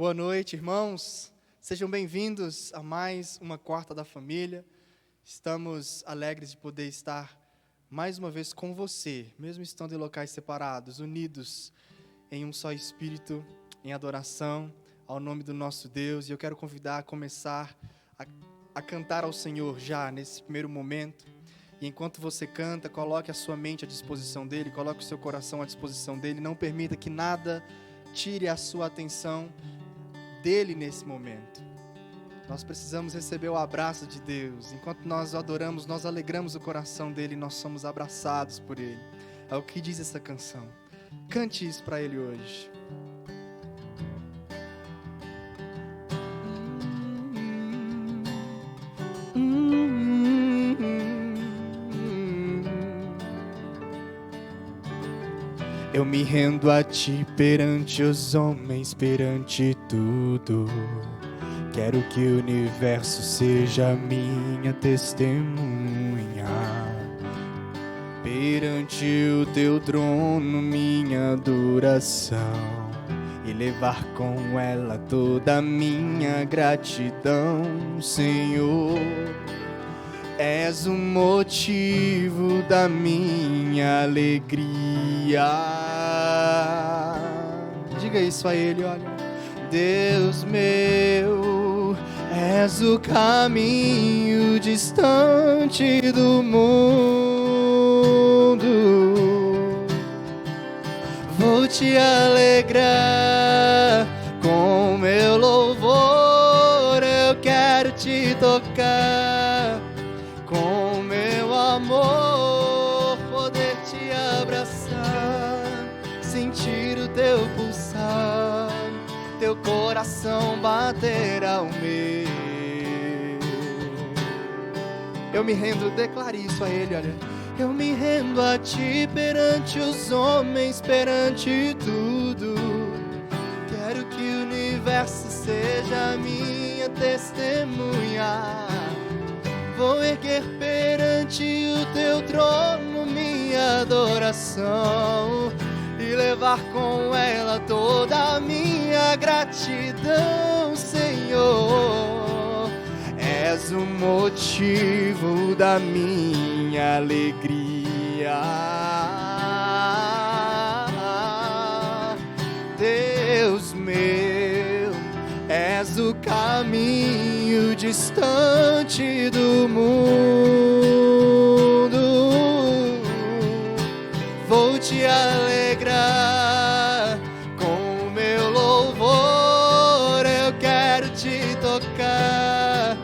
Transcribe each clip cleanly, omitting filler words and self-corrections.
Boa noite, irmãos. Sejam bem-vindos a mais uma quarta da família. Estamos alegres de poder estar mais uma vez com você, mesmo estando em locais separados, unidos em um só espírito, em adoração ao nome do nosso Deus. E eu quero convidar a começar a cantar ao Senhor já nesse primeiro momento. E enquanto você canta, coloque a sua mente à disposição dEle, coloque o seu coração à disposição dEle. Não permita que nada tire a sua atenção dEle nesse momento. Nós precisamos receber o abraço de Deus. Enquanto nós o adoramos, nós alegramos o coração dEle, nós somos abraçados por Ele. É o que diz essa canção. Cante isso para Ele hoje. Eu me rendo a Ti perante os homens, perante tudo. Quero que o universo seja minha testemunha. Perante o Teu trono, minha adoração, e levar com ela toda a minha gratidão, Senhor. És o motivo da minha alegria. Diga isso a Ele, olha. Deus meu, és o caminho distante do mundo. Vou te alegrar com meu louvor. Eu quero te tocar com meu amor, poder te abraçar, sentir o teu pulsar, teu coração bater ao meu. Eu me rendo, declare isso a Ele, olha. Eu me rendo a Ti perante os homens, perante tudo. Quero que o universo seja minha testemunha. Vou erguer perante o Teu trono minha adoração e levar com ela toda a minha gratidão, Senhor. És o motivo da minha alegria. Deus meu, és o caminho distante do mundo. Vou te alegrar com o meu louvor. Eu quero te tocar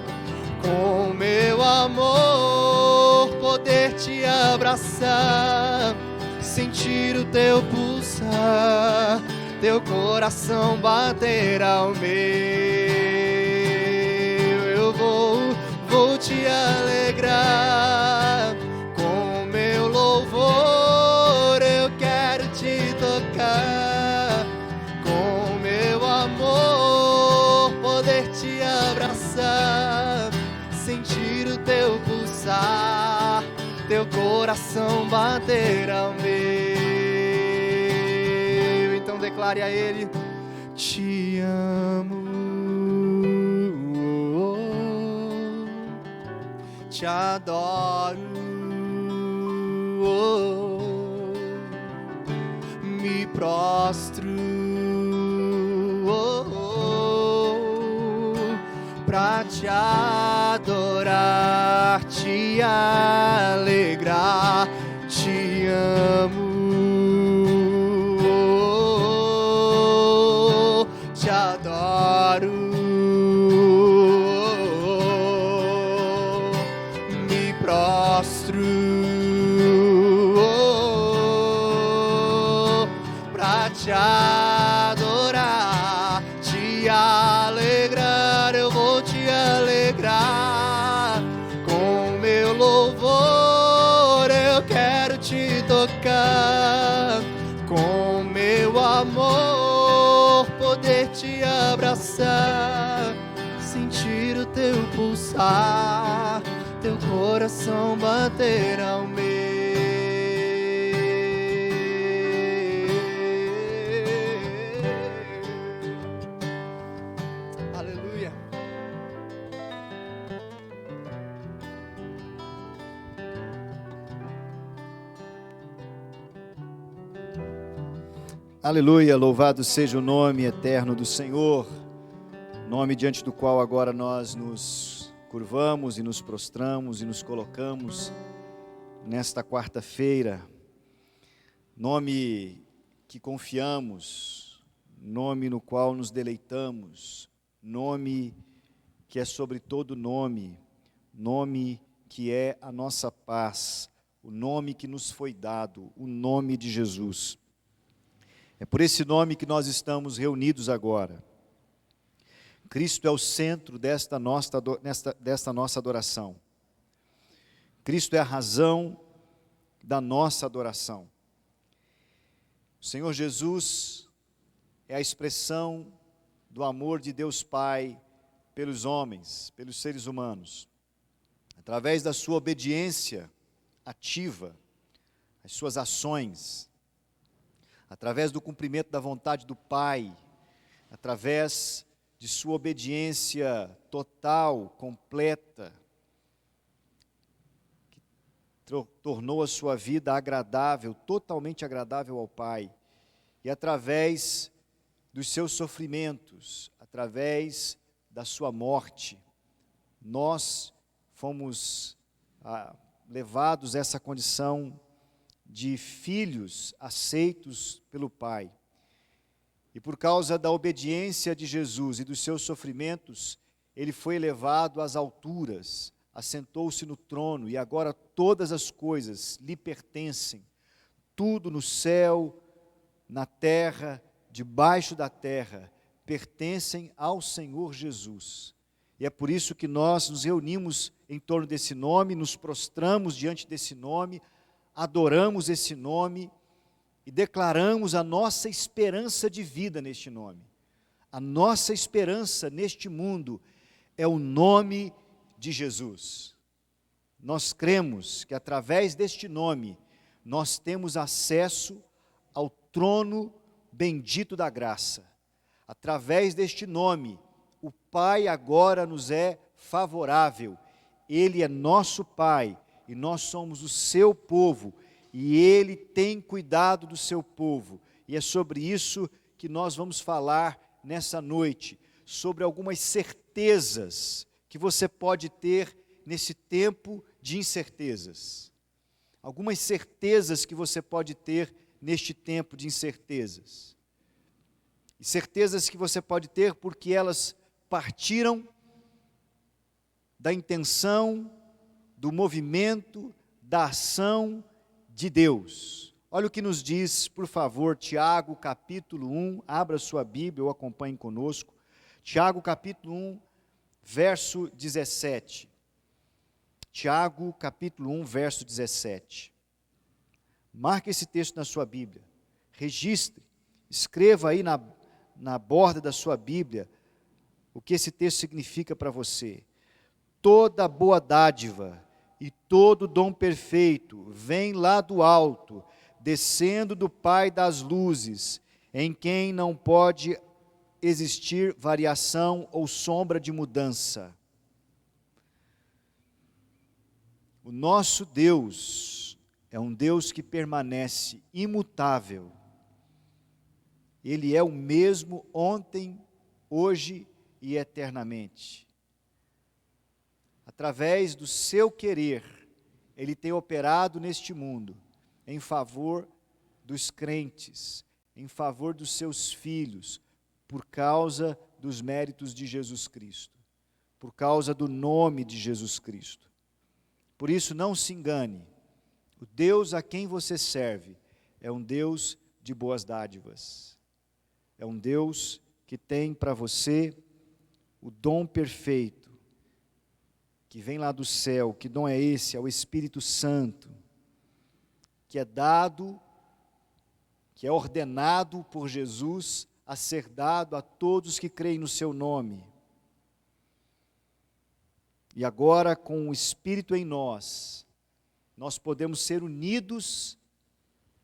com o meu amor, poder te abraçar, sentir o teu pulsar, teu coração bater ao meu. Eu vou te alegrar com o meu louvor. Eu quero te tocar com o meu amor, poder te abraçar, sentir o teu pulsar, teu coração bater ao meu. Declare a Ele: te amo, te adoro, me prostro pra te adorar, te alegrar. Te amo, te adoro, me prostro pra te adorar, te alegrar. Eu vou te alegrar com meu louvor. Eu quero te tocar com meu amor, poder te abraçar, sentir o teu pulsar, teu coração bater ao meu. Aleluia, louvado seja o nome eterno do Senhor, nome diante do qual agora nós nos curvamos e nos prostramos e nos colocamos nesta quarta-feira, nome que confiamos, nome no qual nos deleitamos, nome que é sobre todo nome, nome que é a nossa paz, o nome que nos foi dado, o nome de Jesus. É por esse nome que nós estamos reunidos agora. Cristo é o centro desta nossa adoração. Cristo é a razão da nossa adoração. O Senhor Jesus é a expressão do amor de Deus Pai pelos homens, pelos seres humanos. Através da sua obediência ativa, as suas ações, através do cumprimento da vontade do Pai, através de sua obediência total, completa, que tornou a sua vida agradável, totalmente agradável ao Pai, e através dos seus sofrimentos, através da sua morte, nós fomos levados a essa condição de filhos aceitos pelo Pai. E por causa da obediência de Jesus e dos seus sofrimentos, ele foi elevado às alturas, assentou-se no trono, e agora todas as coisas lhe pertencem, tudo no céu, na terra, debaixo da terra, pertencem ao Senhor Jesus. E é por isso que nós nos reunimos em torno desse nome, nos prostramos diante desse nome, adoramos esse nome e declaramos a nossa esperança de vida neste nome. A nossa esperança neste mundo é o nome de Jesus. Nós cremos que através deste nome nós temos acesso ao trono bendito da graça. Através deste nome, o Pai agora nos é favorável. Ele é nosso Pai e nós somos o seu povo, e Ele tem cuidado do seu povo, e é sobre isso que nós vamos falar nessa noite, sobre algumas certezas que você pode ter nesse tempo de incertezas, algumas certezas que você pode ter neste tempo de incertezas, e certezas que você pode ter porque elas partiram da intenção, do movimento, da ação de Deus. Olha o que nos diz, por favor, Tiago capítulo 1, abra sua Bíblia ou acompanhe conosco. Tiago capítulo 1, verso 17. Tiago capítulo 1, verso 17. Marque esse texto na sua Bíblia, registre, escreva aí na borda da sua Bíblia o que esse texto significa para você. Toda boa dádiva e todo dom perfeito vem lá do alto, descendo do Pai das luzes, em quem não pode existir variação ou sombra de mudança. O nosso Deus é um Deus que permanece imutável. Ele é o mesmo ontem, hoje e eternamente. Através do seu querer, Ele tem operado neste mundo, em favor dos crentes, em favor dos seus filhos, por causa dos méritos de Jesus Cristo, por causa do nome de Jesus Cristo. Por isso, não se engane, o Deus a quem você serve é um Deus de boas dádivas, é um Deus que tem para você o dom perfeito, que vem lá do céu. Que dom é esse? É o Espírito Santo, que é dado, que é ordenado por Jesus a ser dado a todos que creem no seu nome. E agora, com o Espírito em nós, nós podemos ser unidos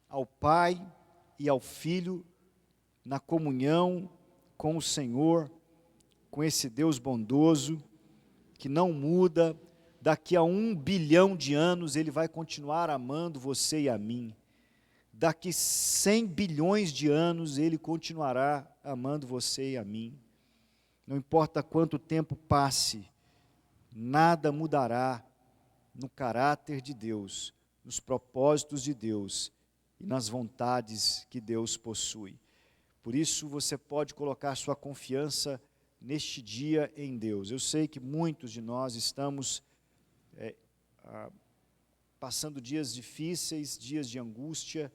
ao Pai e ao Filho na comunhão com o Senhor, com esse Deus bondoso, que não muda. Daqui a 1 bilhão de anos Ele vai continuar amando você e a mim. daqui 100 bilhões de anos Ele continuará amando você e a mim. Não importa quanto tempo passe, nada mudará no caráter de Deus, nos propósitos de Deus e nas vontades que Deus possui. Por isso você pode colocar sua confiança neste dia em Deus. Eu sei que muitos de nós estamos passando dias difíceis, dias de angústia,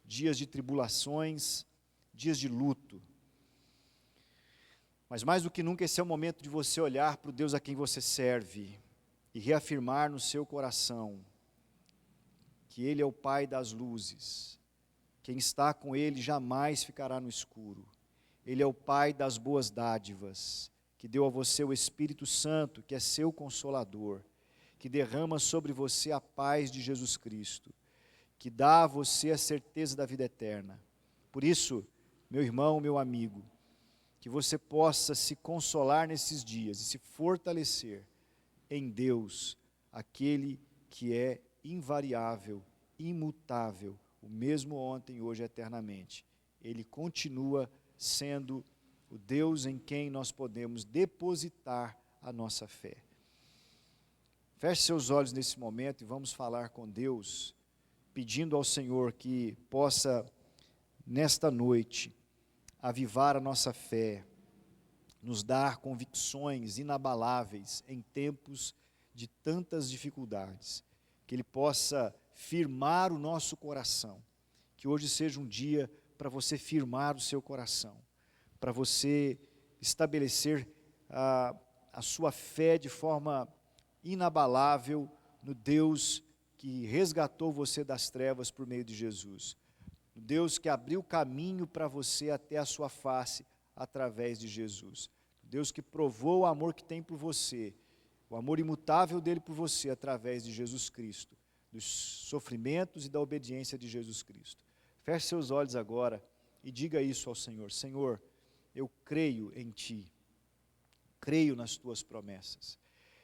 dias de tribulações, dias de luto. Mas mais do que nunca esse é o momento de você olhar para o Deus a quem você serve e reafirmar no seu coração que Ele é o Pai das luzes. Quem está com Ele jamais ficará no escuro. Ele é o Pai das boas dádivas, que deu a você o Espírito Santo, que é seu consolador, que derrama sobre você a paz de Jesus Cristo, que dá a você a certeza da vida eterna. Por isso, meu irmão, meu amigo, que você possa se consolar nesses dias e se fortalecer em Deus, aquele que é invariável, imutável, o mesmo ontem, hoje, eternamente. Ele continua sendo o Deus em quem nós podemos depositar a nossa fé. Feche seus olhos nesse momento e vamos falar com Deus, pedindo ao Senhor que possa, nesta noite, avivar a nossa fé, nos dar convicções inabaláveis em tempos de tantas dificuldades, que Ele possa firmar o nosso coração, que hoje seja um dia para você firmar o seu coração, para você estabelecer a sua fé de forma inabalável no Deus que resgatou você das trevas por meio de Jesus, no Deus que abriu caminho para você até a sua face através de Jesus, Deus que provou o amor que tem por você, o amor imutável dele por você através de Jesus Cristo, dos sofrimentos e da obediência de Jesus Cristo. Feche seus olhos agora e diga isso ao Senhor: Senhor, eu creio em Ti, creio nas Tuas promessas.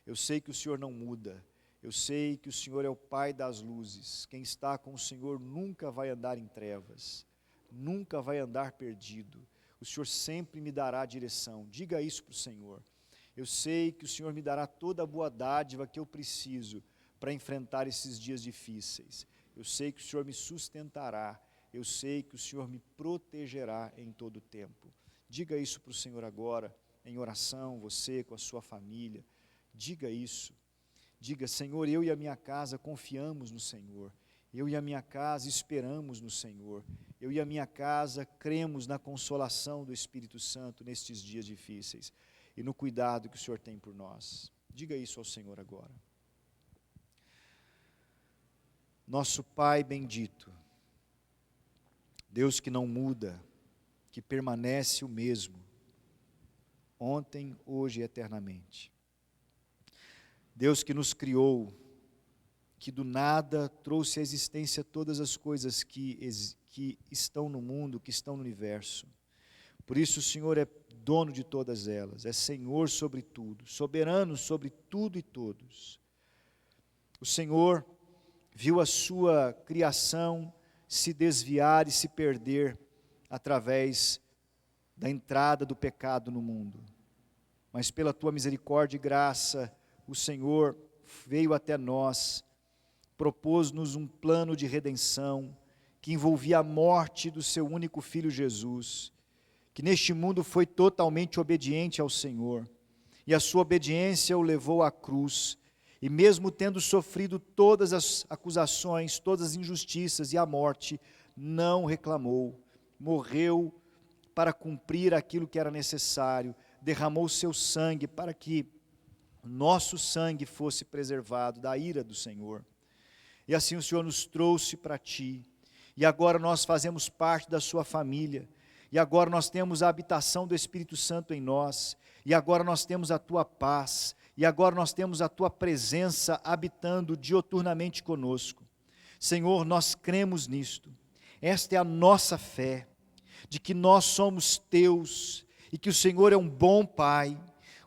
Eu sei que o Senhor não muda, eu sei que o Senhor é o Pai das luzes. Quem está com o Senhor nunca vai andar em trevas, nunca vai andar perdido. O Senhor sempre me dará direção. Diga isso para o Senhor. Eu sei que o Senhor me dará toda a boa dádiva que eu preciso para enfrentar esses dias difíceis. Eu sei que o Senhor me sustentará. Eu sei que o Senhor me protegerá em todo o tempo. Diga isso para o Senhor agora, em oração, você com a sua família. Diga isso. Diga: Senhor, eu e a minha casa confiamos no Senhor. Eu e a minha casa esperamos no Senhor. Eu e a minha casa cremos na consolação do Espírito Santo nestes dias difíceis e no cuidado que o Senhor tem por nós. Diga isso ao Senhor agora. Nosso Pai bendito, Deus que não muda, que permanece o mesmo, ontem, hoje e eternamente. Deus que nos criou, que do nada trouxe à existência todas as coisas que estão no mundo, que estão no universo. Por isso o Senhor é dono de todas elas, é Senhor sobre tudo, soberano sobre tudo e todos. O Senhor viu a sua criação se desviar e se perder através da entrada do pecado no mundo. Mas pela tua misericórdia e graça, o Senhor veio até nós, propôs-nos um plano de redenção que envolvia a morte do seu único Filho Jesus, que neste mundo foi totalmente obediente ao Senhor, e a sua obediência o levou à cruz, e mesmo tendo sofrido todas as acusações, todas as injustiças e a morte, não reclamou, morreu para cumprir aquilo que era necessário, derramou seu sangue para que nosso sangue fosse preservado da ira do Senhor. E assim o Senhor nos trouxe para Ti, e agora nós fazemos parte da Sua família, e agora nós temos a habitação do Espírito Santo em nós, e agora nós temos a Tua paz, e agora nós temos a Tua presença habitando dioturnamente conosco. Senhor, nós cremos nisto, esta é a nossa fé, de que nós somos Teus, e que o Senhor é um bom Pai,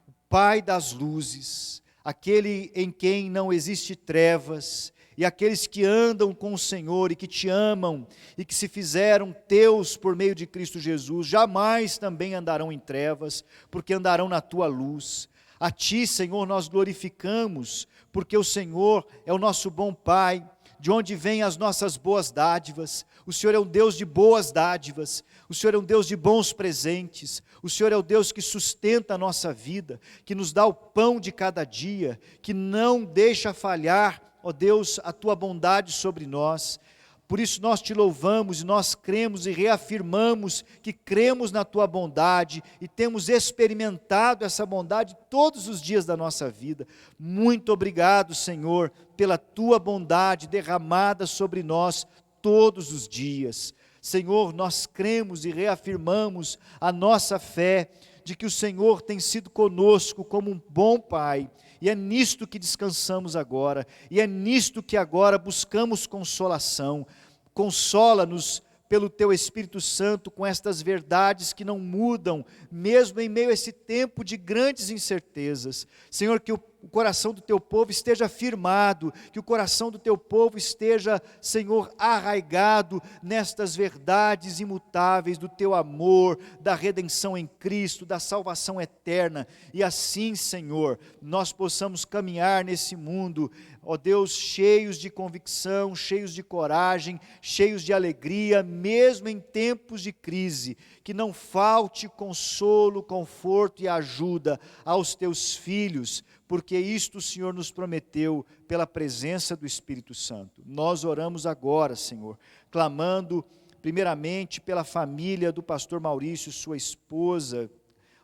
o Pai das luzes, aquele em quem não existe trevas, E aqueles que andam com o Senhor e que te amam e que se fizeram teus por meio de Cristo Jesus, jamais também andarão em trevas, porque andarão na tua luz. A ti, Senhor, nós glorificamos, porque o Senhor é o nosso bom Pai, de onde vêm as nossas boas dádivas. O Senhor é um Deus de boas dádivas, o Senhor é um Deus de bons presentes, o Senhor é o Deus que sustenta a nossa vida, que nos dá o pão de cada dia, que não deixa falhar, ó Deus, a tua bondade sobre nós. Por isso nós te louvamos e nós cremos e reafirmamos que cremos na tua bondade e temos experimentado essa bondade todos os dias da nossa vida. Muito obrigado, Senhor, pela tua bondade derramada sobre nós todos os dias. Senhor, nós cremos e reafirmamos a nossa fé de que o Senhor tem sido conosco como um bom Pai. E é nisto que descansamos agora, e é nisto que agora buscamos consolação. Consola-nos pelo Teu Espírito Santo com estas verdades que não mudam, mesmo em meio a esse tempo de grandes incertezas. Senhor, que o coração do Teu povo esteja firmado, que o coração do Teu povo esteja, Senhor, arraigado nestas verdades imutáveis do Teu amor, da redenção em Cristo, da salvação eterna. E assim, Senhor, nós possamos caminhar nesse mundo, ó Deus, cheios de convicção, cheios de coragem, cheios de alegria, mesmo em tempos de crise, que não falte consolo, conforto e ajuda aos Teus filhos, porque isto o Senhor nos prometeu pela presença do Espírito Santo. Nós oramos agora, Senhor, clamando primeiramente pela família do pastor Maurício, sua esposa,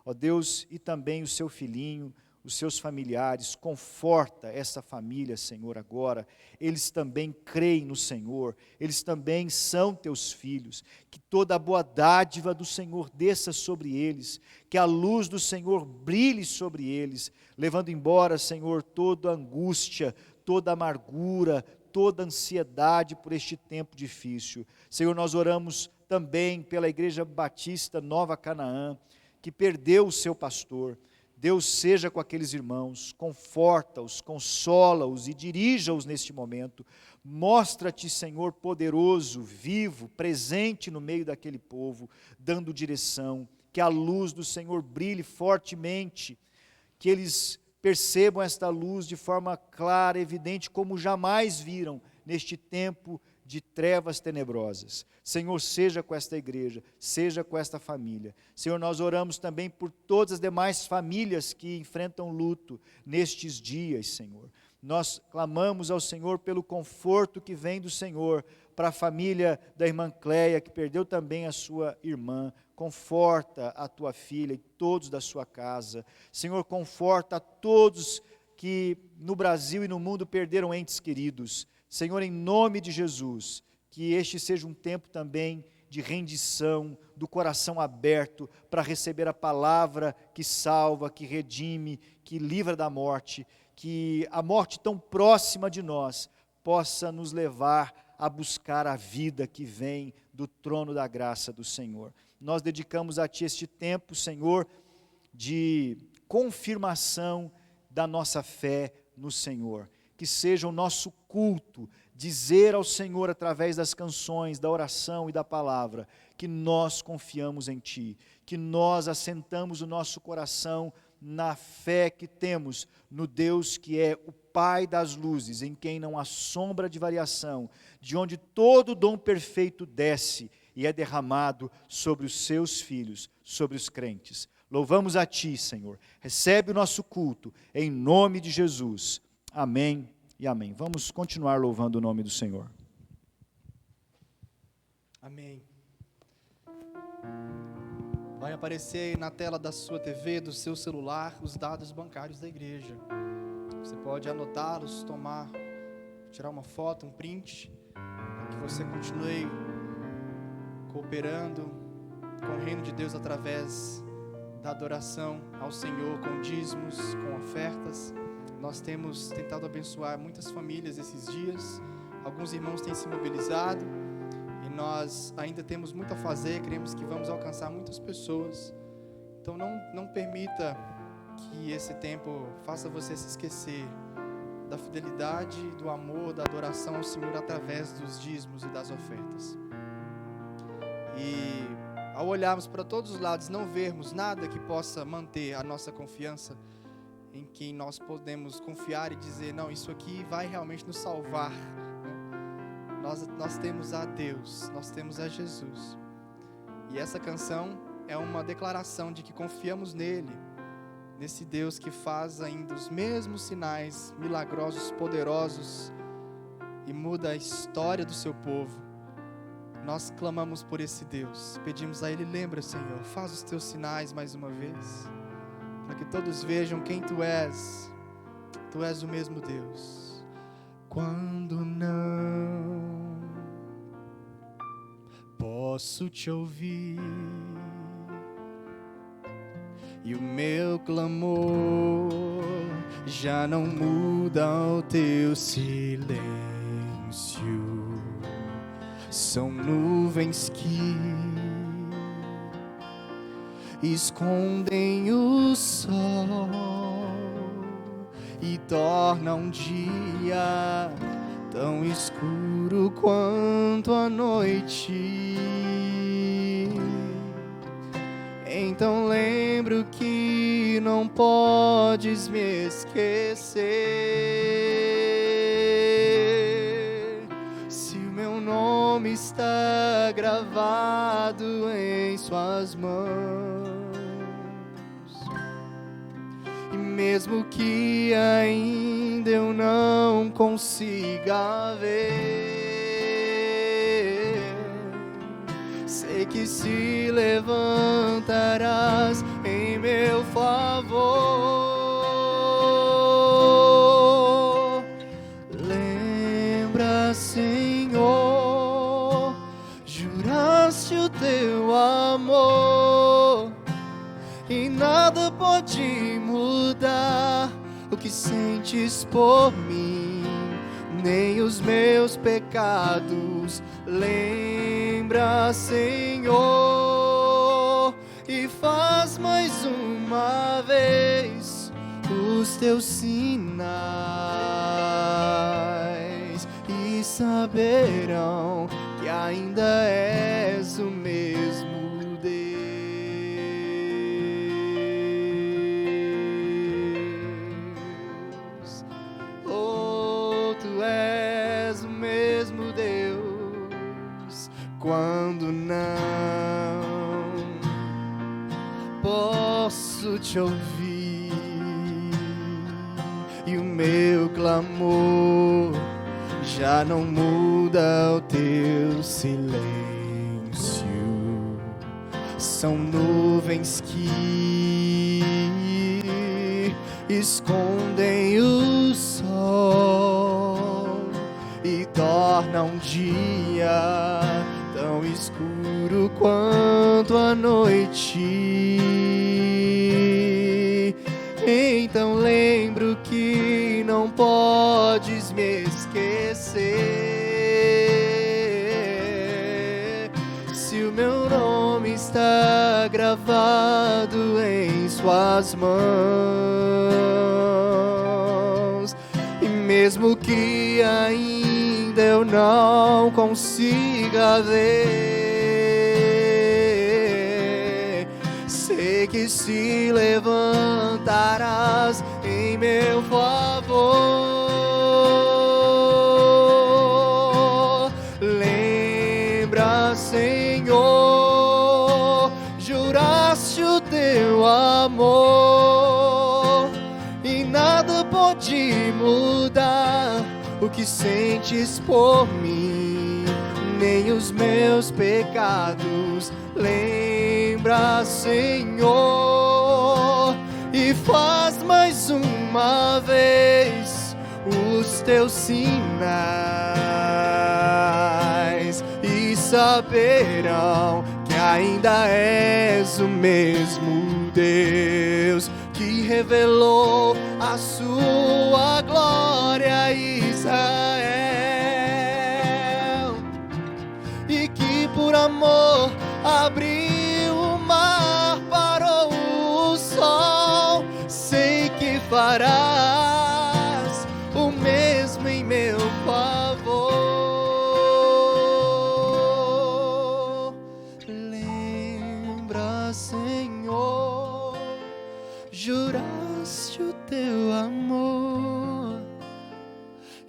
ó Deus, e também o seu filhinho, os seus familiares. Conforta essa família, Senhor, agora. Eles também creem no Senhor, eles também são teus filhos. Que toda a boa dádiva do Senhor desça sobre eles, que a luz do Senhor brilhe sobre eles, levando embora, Senhor, toda angústia, toda amargura, toda ansiedade por este tempo difícil. Senhor, nós oramos também pela Igreja Batista Nova Canaã, que perdeu o seu pastor. Deus seja com aqueles irmãos, conforta-os, consola-os e dirija-os neste momento. Mostra-te, Senhor, poderoso, vivo, presente no meio daquele povo, dando direção. Que a luz do Senhor brilhe fortemente, que eles percebam esta luz de forma clara, evidente, como jamais viram neste tempo de trevas tenebrosas. Senhor, seja com esta igreja, seja com esta família. Senhor, nós oramos também por todas as demais famílias que enfrentam luto nestes dias, Senhor. Nós clamamos ao Senhor pelo conforto que vem do Senhor para a família da irmã Cleia, que perdeu também a sua irmã. Conforta a tua filha e todos da sua casa. Senhor, conforta a todos que no Brasil e no mundo perderam entes queridos. Senhor, em nome de Jesus, que este seja um tempo também de rendição, do coração aberto para receber a palavra que salva, que redime, que livra da morte, que a morte tão próxima de nós possa nos levar a buscar a vida que vem do trono da graça do Senhor. Nós dedicamos a Ti este tempo, Senhor, de confirmação da nossa fé no Senhor. Que seja o nosso culto, dizer ao Senhor através das canções, da oração e da palavra, que nós confiamos em Ti, que nós assentamos o nosso coração na fé que temos no Deus que é o Pai das luzes, em quem não há sombra de variação, de onde todo dom perfeito desce e é derramado sobre os seus filhos, sobre os crentes. Louvamos a Ti, Senhor. Recebe o nosso culto, em nome de Jesus. Amém e amém. Vamos continuar louvando o nome do Senhor. Amém. Vai aparecer aí na tela da sua TV, do seu celular, os dados bancários da igreja. Você pode anotá-los, tirar uma foto, um print, para que você continue cooperando com o reino de Deus através da adoração ao Senhor, com dízimos, com ofertas. Nós temos tentado abençoar muitas famílias esses dias. Alguns irmãos têm se mobilizado e nós ainda temos muito a fazer. Cremos que vamos alcançar muitas pessoas. Então não permita que esse tempo faça você se esquecer da fidelidade, do amor, da adoração ao Senhor através dos dízimos e das ofertas. E ao olharmos para todos os lados, não vermos nada que possa manter a nossa confiança em quem nós podemos confiar e dizer, não, isso aqui vai realmente nos salvar, né? Nós temos a Deus, nós temos a Jesus. E essa canção é uma declaração de que confiamos nele, nesse Deus que faz ainda os mesmos sinais milagrosos, poderosos, e muda a história do seu povo. Nós clamamos por esse Deus, pedimos a Ele, lembra, Senhor, faz os teus sinais mais uma vez, para que todos vejam quem Tu és o mesmo Deus. Quando não posso Te ouvir, e o meu clamor já não muda o Teu silêncio. São nuvens que escondem o sol e tornam um dia tão escuro quanto a noite. Então lembro que não podes me esquecer, se o meu nome está gravado em Suas mãos. E mesmo que ainda eu não consiga ver, sei que se levantarás em meu favor. Lembra, Senhor, juraste o Teu amor, e nada pode mudar o que sentes por mim, nem os meus pecados. Lembra, Senhor, e faz mais uma vez os Teus sinais, e saberão que ainda és o mesmo Deus. Oh, Tu és o mesmo Deus. Quando não posso Te ouvir, e o meu clamor já não muda o Teu silêncio. São nuvens que escondem o sol e tornam um dia tão escuro quanto a noite. Então lembro que não podes me esquecer, se o meu nome está gravado em Suas mãos. E mesmo que ainda eu não consiga ver, sei que se levantarás em meu favor. Lembra, Senhor, juraste o Teu amor, e nada pode mudar o que sentes por mim, nem os meus pecados. Lembra, Senhor, e faz mais uma vez os Teus sinais, e saberão que ainda és o mesmo Deus que revelou a Sua glória a Israel, e que por amor abriu o mar, parou o sol. Sei que farás o Senhor, juraste o teu amor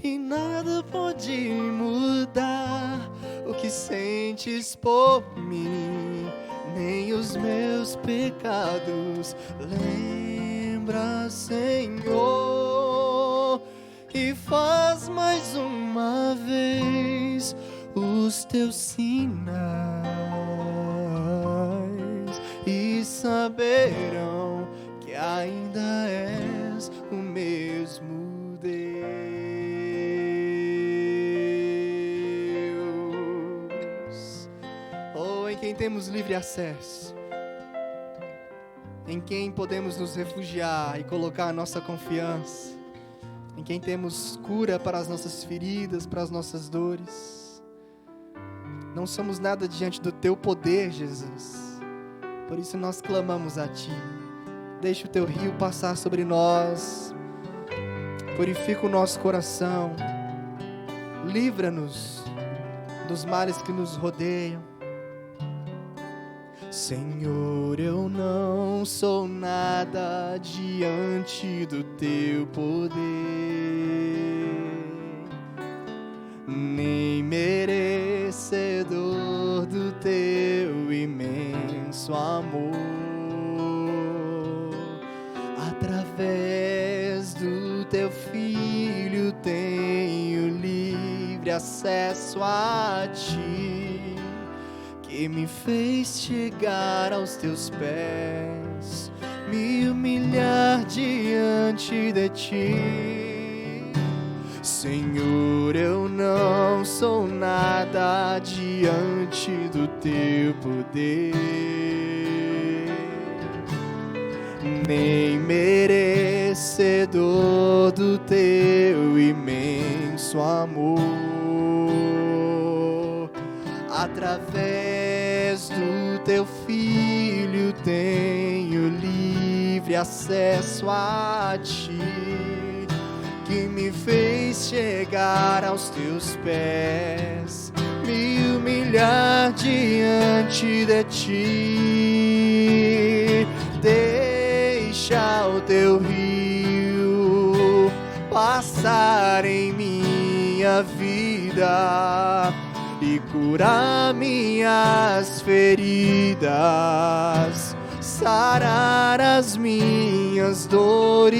e nada pode mudar o que sentes por mim, nem os meus pecados. Lembra, Senhor, e faz mais uma vez os teus sinais, e saberão que ainda és o mesmo Deus. Oh, em quem temos livre acesso, em quem podemos nos refugiar e colocar a nossa confiança, em quem temos cura para as nossas feridas, para as nossas dores. Não somos nada diante do teu poder, Jesus. Por isso nós clamamos a ti. Deixa o teu rio passar sobre nós. Purifica o nosso coração. Livra-nos dos males que nos rodeiam. Senhor, eu não sou nada diante do teu poder, nem merecedor do teu imenso amor. Através do teu Filho tenho livre acesso a ti, que me fez chegar aos teus pés, me humilhar diante de ti. Senhor, eu não sou nada diante do teu poder, nem merecedor do teu imenso amor. Através do teu Filho tenho livre acesso a ti, que me fez chegar aos teus pés, me humilhar diante de ti. Deixa o teu rio passar em minha vida e curar minhas feridas, sarar as minhas dores.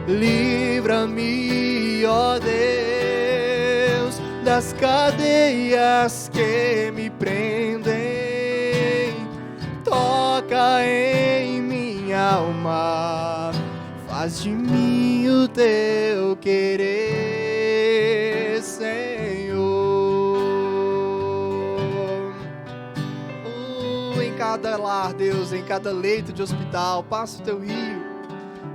Livra-me, ó Deus, das cadeias que me prendem. Toca em minha alma, faz de mim o teu querer, Senhor. Em cada lar, Deus, em cada leito de hospital, passa o teu rio.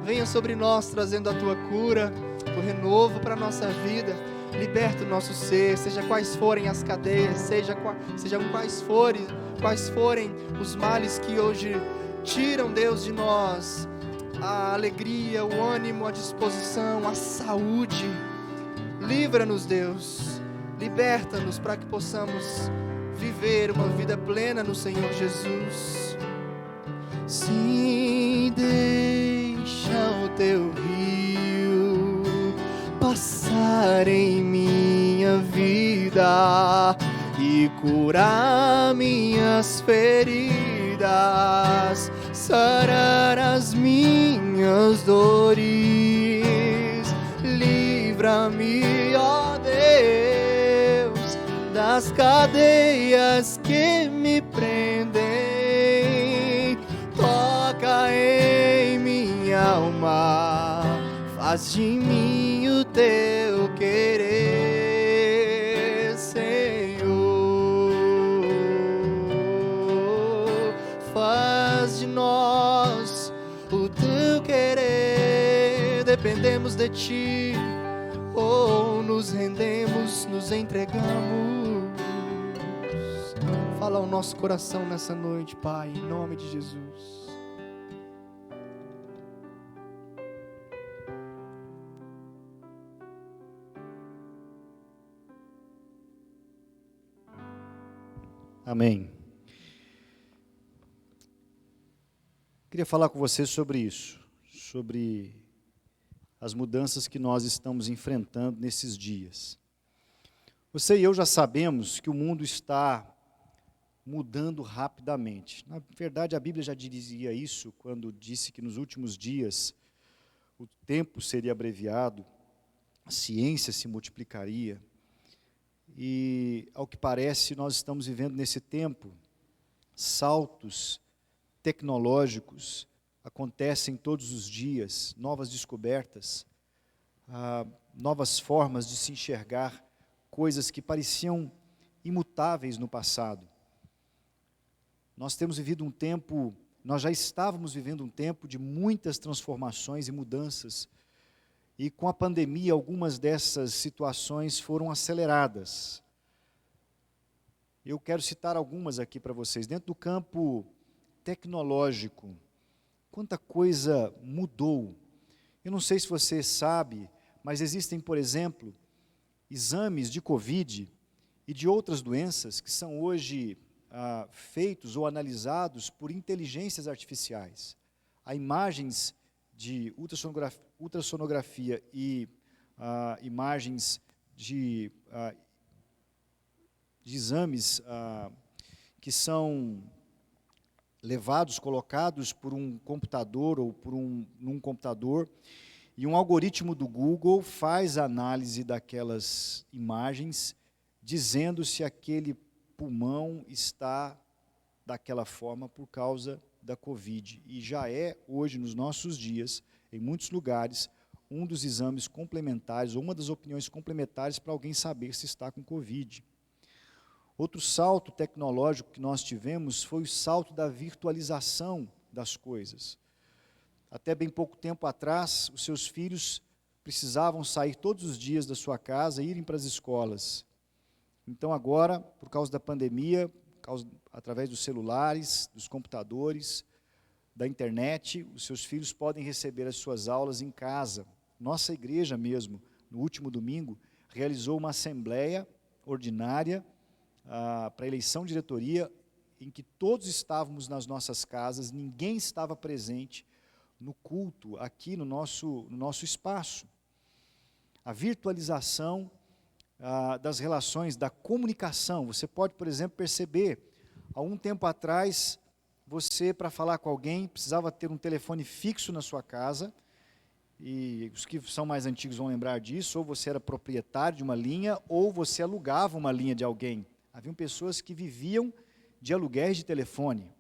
Venha sobre nós trazendo a tua cura, o renovo para a nossa vida. Liberta o nosso ser, seja quais forem as cadeias, sejam quais forem os males que hoje tiram, Deus, de nós a alegria, o ânimo, a disposição, a saúde. Livra-nos, Deus, liberta-nos para que possamos viver uma vida plena no Senhor Jesus. Sim, deixa o teu rio passar em minha vida e curar minhas feridas, sarar as minhas dores. Livra-me, ó Deus, das cadeias que me prendem. Toca em minha alma, faz de mim o teu querer, Senhor. Faz de nós o teu querer. Dependemos de ti, ou nos rendemos, nos entregamos. Fala ao nosso coração nessa noite, Pai, em nome de Jesus. Amém. Queria falar com você sobre isso, sobre as mudanças que nós estamos enfrentando nesses dias. Você e eu já sabemos que o mundo está mudando rapidamente. Na verdade, a Bíblia já dizia isso quando disse que nos últimos dias o tempo seria abreviado, a ciência se multiplicaria. E, ao que parece, nós estamos vivendo nesse tempo, saltos tecnológicos acontecem todos os dias, novas descobertas, novas formas de se enxergar coisas que pareciam imutáveis no passado. Nós temos vivido um tempo, nós já estávamos vivendo um tempo de muitas transformações e mudanças, e com a pandemia algumas dessas situações foram aceleradas. Eu quero citar algumas aqui para vocês. Dentro do campo tecnológico, quanta coisa mudou. Eu não sei se você sabe, mas existem, por exemplo, exames de Covid e de outras doenças que são hoje feitos ou analisados por inteligências artificiais. Há imagens de ultrassonografia e imagens de exames que são levados, colocados por um computador ou num computador, e um algoritmo do Google faz a análise daquelas imagens, dizendo se aquele pulmão está daquela forma por causa da Covid. E já é, hoje, nos nossos dias, em muitos lugares, um dos exames complementares, ou uma das opiniões complementares para alguém saber se está com Covid. Outro salto tecnológico que nós tivemos foi o salto da virtualização das coisas. Até bem pouco tempo atrás, os seus filhos precisavam sair todos os dias da sua casa e irem para as escolas. Então agora, por causa da pandemia, através dos celulares, dos computadores, da internet, os seus filhos podem receber as suas aulas em casa. Nossa igreja mesmo, no último domingo, realizou uma assembleia ordinária para a eleição de diretoria, em que todos estávamos nas nossas casas, ninguém estava presente no culto, aqui no nosso espaço. A virtualização das relações, da comunicação. Você pode, por exemplo, perceber, há um tempo atrás, você, para falar com alguém, precisava ter um telefone fixo na sua casa, e os que são mais antigos vão lembrar disso, ou você era proprietário de uma linha, ou você alugava uma linha de alguém. Haviam pessoas que viviam de aluguéis de telefone.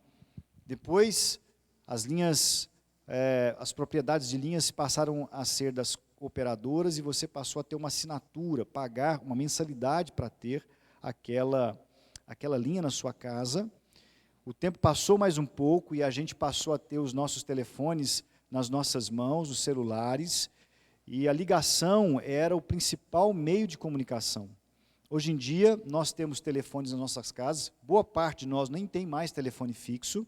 Depois, as propriedades de linhas passaram a ser das operadoras e você passou a ter uma assinatura, pagar uma mensalidade para ter aquela linha na sua casa. O tempo passou mais um pouco e a gente passou a ter os nossos telefones nas nossas mãos, os celulares, e a ligação era o principal meio de comunicação. Hoje em dia, nós temos telefones nas nossas casas, boa parte de nós nem tem mais telefone fixo,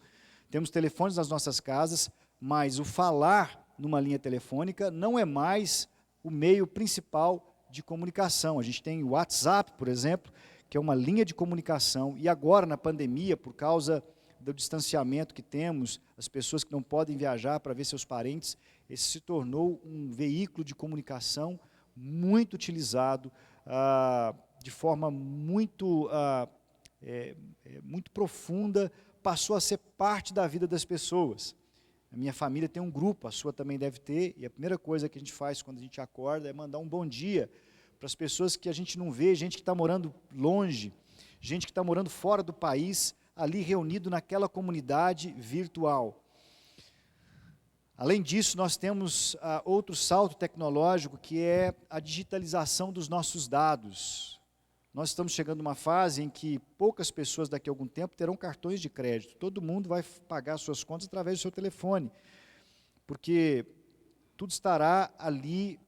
temos telefones nas nossas casas, mas o falar numa linha telefônica não é mais o meio principal de comunicação. A gente tem o WhatsApp, por exemplo, que é uma linha de comunicação, e agora na pandemia, por causa do distanciamento que temos, as pessoas que não podem viajar para ver seus parentes, esse se tornou um veículo de comunicação muito utilizado, de forma muito profunda, passou a ser parte da vida das pessoas. A minha família tem um grupo, a sua também deve ter, e a primeira coisa que a gente faz quando a gente acorda é mandar um bom dia para as pessoas que a gente não vê, gente que está morando longe, gente que está morando fora do país, ali reunido naquela comunidade virtual. Além disso, nós temos outro salto tecnológico, que é a digitalização dos nossos dados. Nós estamos chegando numa fase em que poucas pessoas daqui a algum tempo terão cartões de crédito. Todo mundo vai pagar suas contas através do seu telefone, porque tudo estará ali.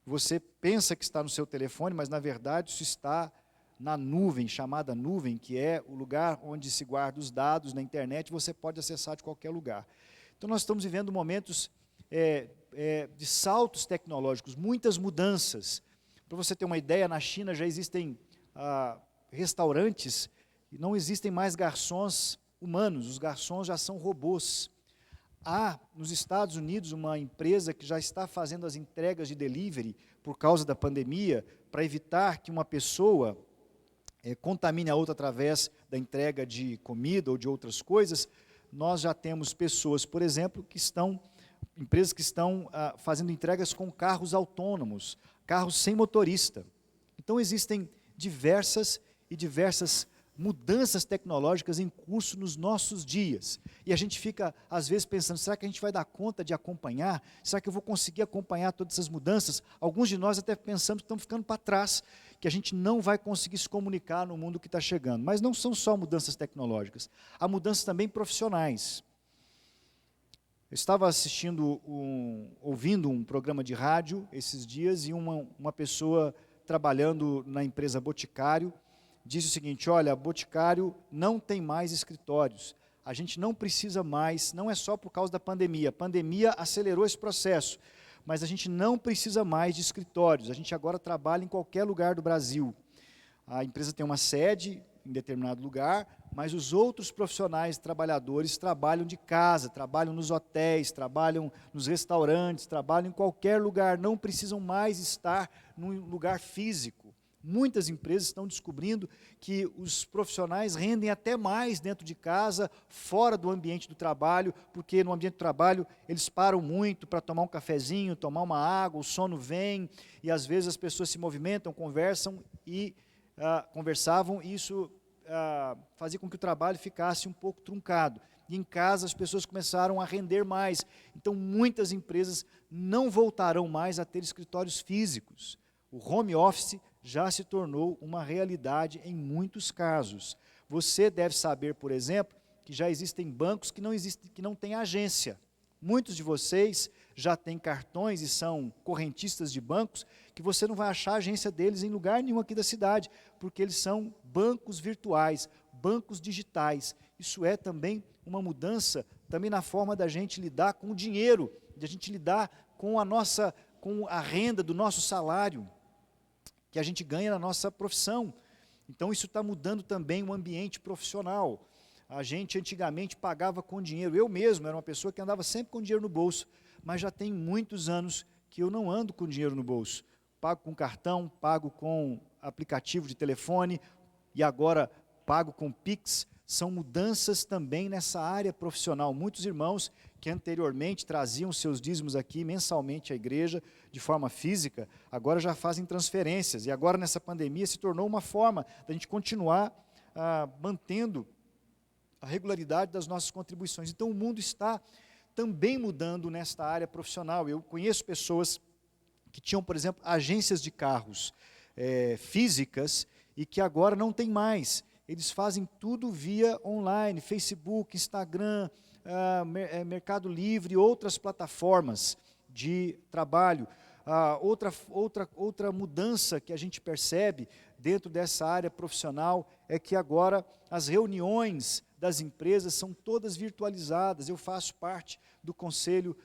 Você pensa que está no seu telefone, mas na verdade isso está na nuvem, chamada nuvem, que é o lugar onde se guarda os dados na internet, você pode acessar de qualquer lugar. Então nós estamos vivendo momentos de saltos tecnológicos, muitas mudanças. Para você ter uma ideia, na China já existem restaurantes e não existem mais garçons humanos, os garçons já são robôs. Há nos Estados Unidos uma empresa que já está fazendo as entregas de delivery por causa da pandemia, para evitar que uma pessoa contamine a outra através da entrega de comida ou de outras coisas. Nós já temos pessoas, por exemplo, empresas que estão fazendo entregas com carros autônomos, carros sem motorista. Então existem diversas mudanças tecnológicas em curso nos nossos dias. E a gente fica, às vezes, pensando, será que a gente vai dar conta de acompanhar? Será que eu vou conseguir acompanhar todas essas mudanças? Alguns de nós até pensamos que estamos ficando para trás, que a gente não vai conseguir se comunicar no mundo que está chegando. Mas não são só mudanças tecnológicas, há mudanças também profissionais. Eu estava ouvindo um programa de rádio esses dias, e uma pessoa trabalhando na empresa Boticário disse o seguinte: olha, Boticário não tem mais escritórios, a gente não precisa mais, não é só por causa da pandemia, a pandemia acelerou esse processo, mas a gente não precisa mais de escritórios, a gente agora trabalha em qualquer lugar do Brasil. A empresa tem uma sede em determinado lugar, mas os outros profissionais, trabalhadores, trabalham de casa, trabalham nos hotéis, trabalham nos restaurantes, trabalham em qualquer lugar, não precisam mais estar num lugar físico. Muitas empresas estão descobrindo que os profissionais rendem até mais dentro de casa, fora do ambiente do trabalho, porque no ambiente do trabalho eles param muito para tomar um cafezinho, tomar uma água, o sono vem, e às vezes as pessoas se movimentam, conversavam, e isso fazia com que o trabalho ficasse um pouco truncado. E em casa as pessoas começaram a render mais. Então muitas empresas não voltarão mais a ter escritórios físicos. O home office já se tornou uma realidade em muitos casos. Você deve saber, por exemplo, que já existem bancos que não têm agência. Muitos de vocês já têm cartões e são correntistas de bancos que você não vai achar a agência deles em lugar nenhum aqui da cidade, porque eles são bancos virtuais, bancos digitais. Isso é também uma mudança também na forma da gente lidar com o dinheiro, de a gente lidar com a renda do nosso salário, que a gente ganha na nossa profissão. Então isso está mudando também o ambiente profissional. A gente antigamente pagava com dinheiro. Eu mesmo era uma pessoa que andava sempre com dinheiro no bolso, mas já tem muitos anos que eu não ando com dinheiro no bolso. Pago com cartão, pago com aplicativo de telefone, e agora pago com Pix. São mudanças também nessa área profissional. Muitos irmãos que anteriormente traziam seus dízimos aqui mensalmente à igreja, de forma física, agora já fazem transferências. E agora nessa pandemia se tornou uma forma da gente continuar mantendo a regularidade das nossas contribuições. Então o mundo está também mudando nesta área profissional. Eu conheço pessoas que tinham, por exemplo, agências de carros físicas, e que agora não tem mais. Eles fazem tudo via online, Facebook, Instagram, Mercado Livre, outras plataformas de trabalho. Outra mudança que a gente percebe dentro dessa área profissional é que agora as reuniões das empresas são todas virtualizadas. Eu faço parte do conselho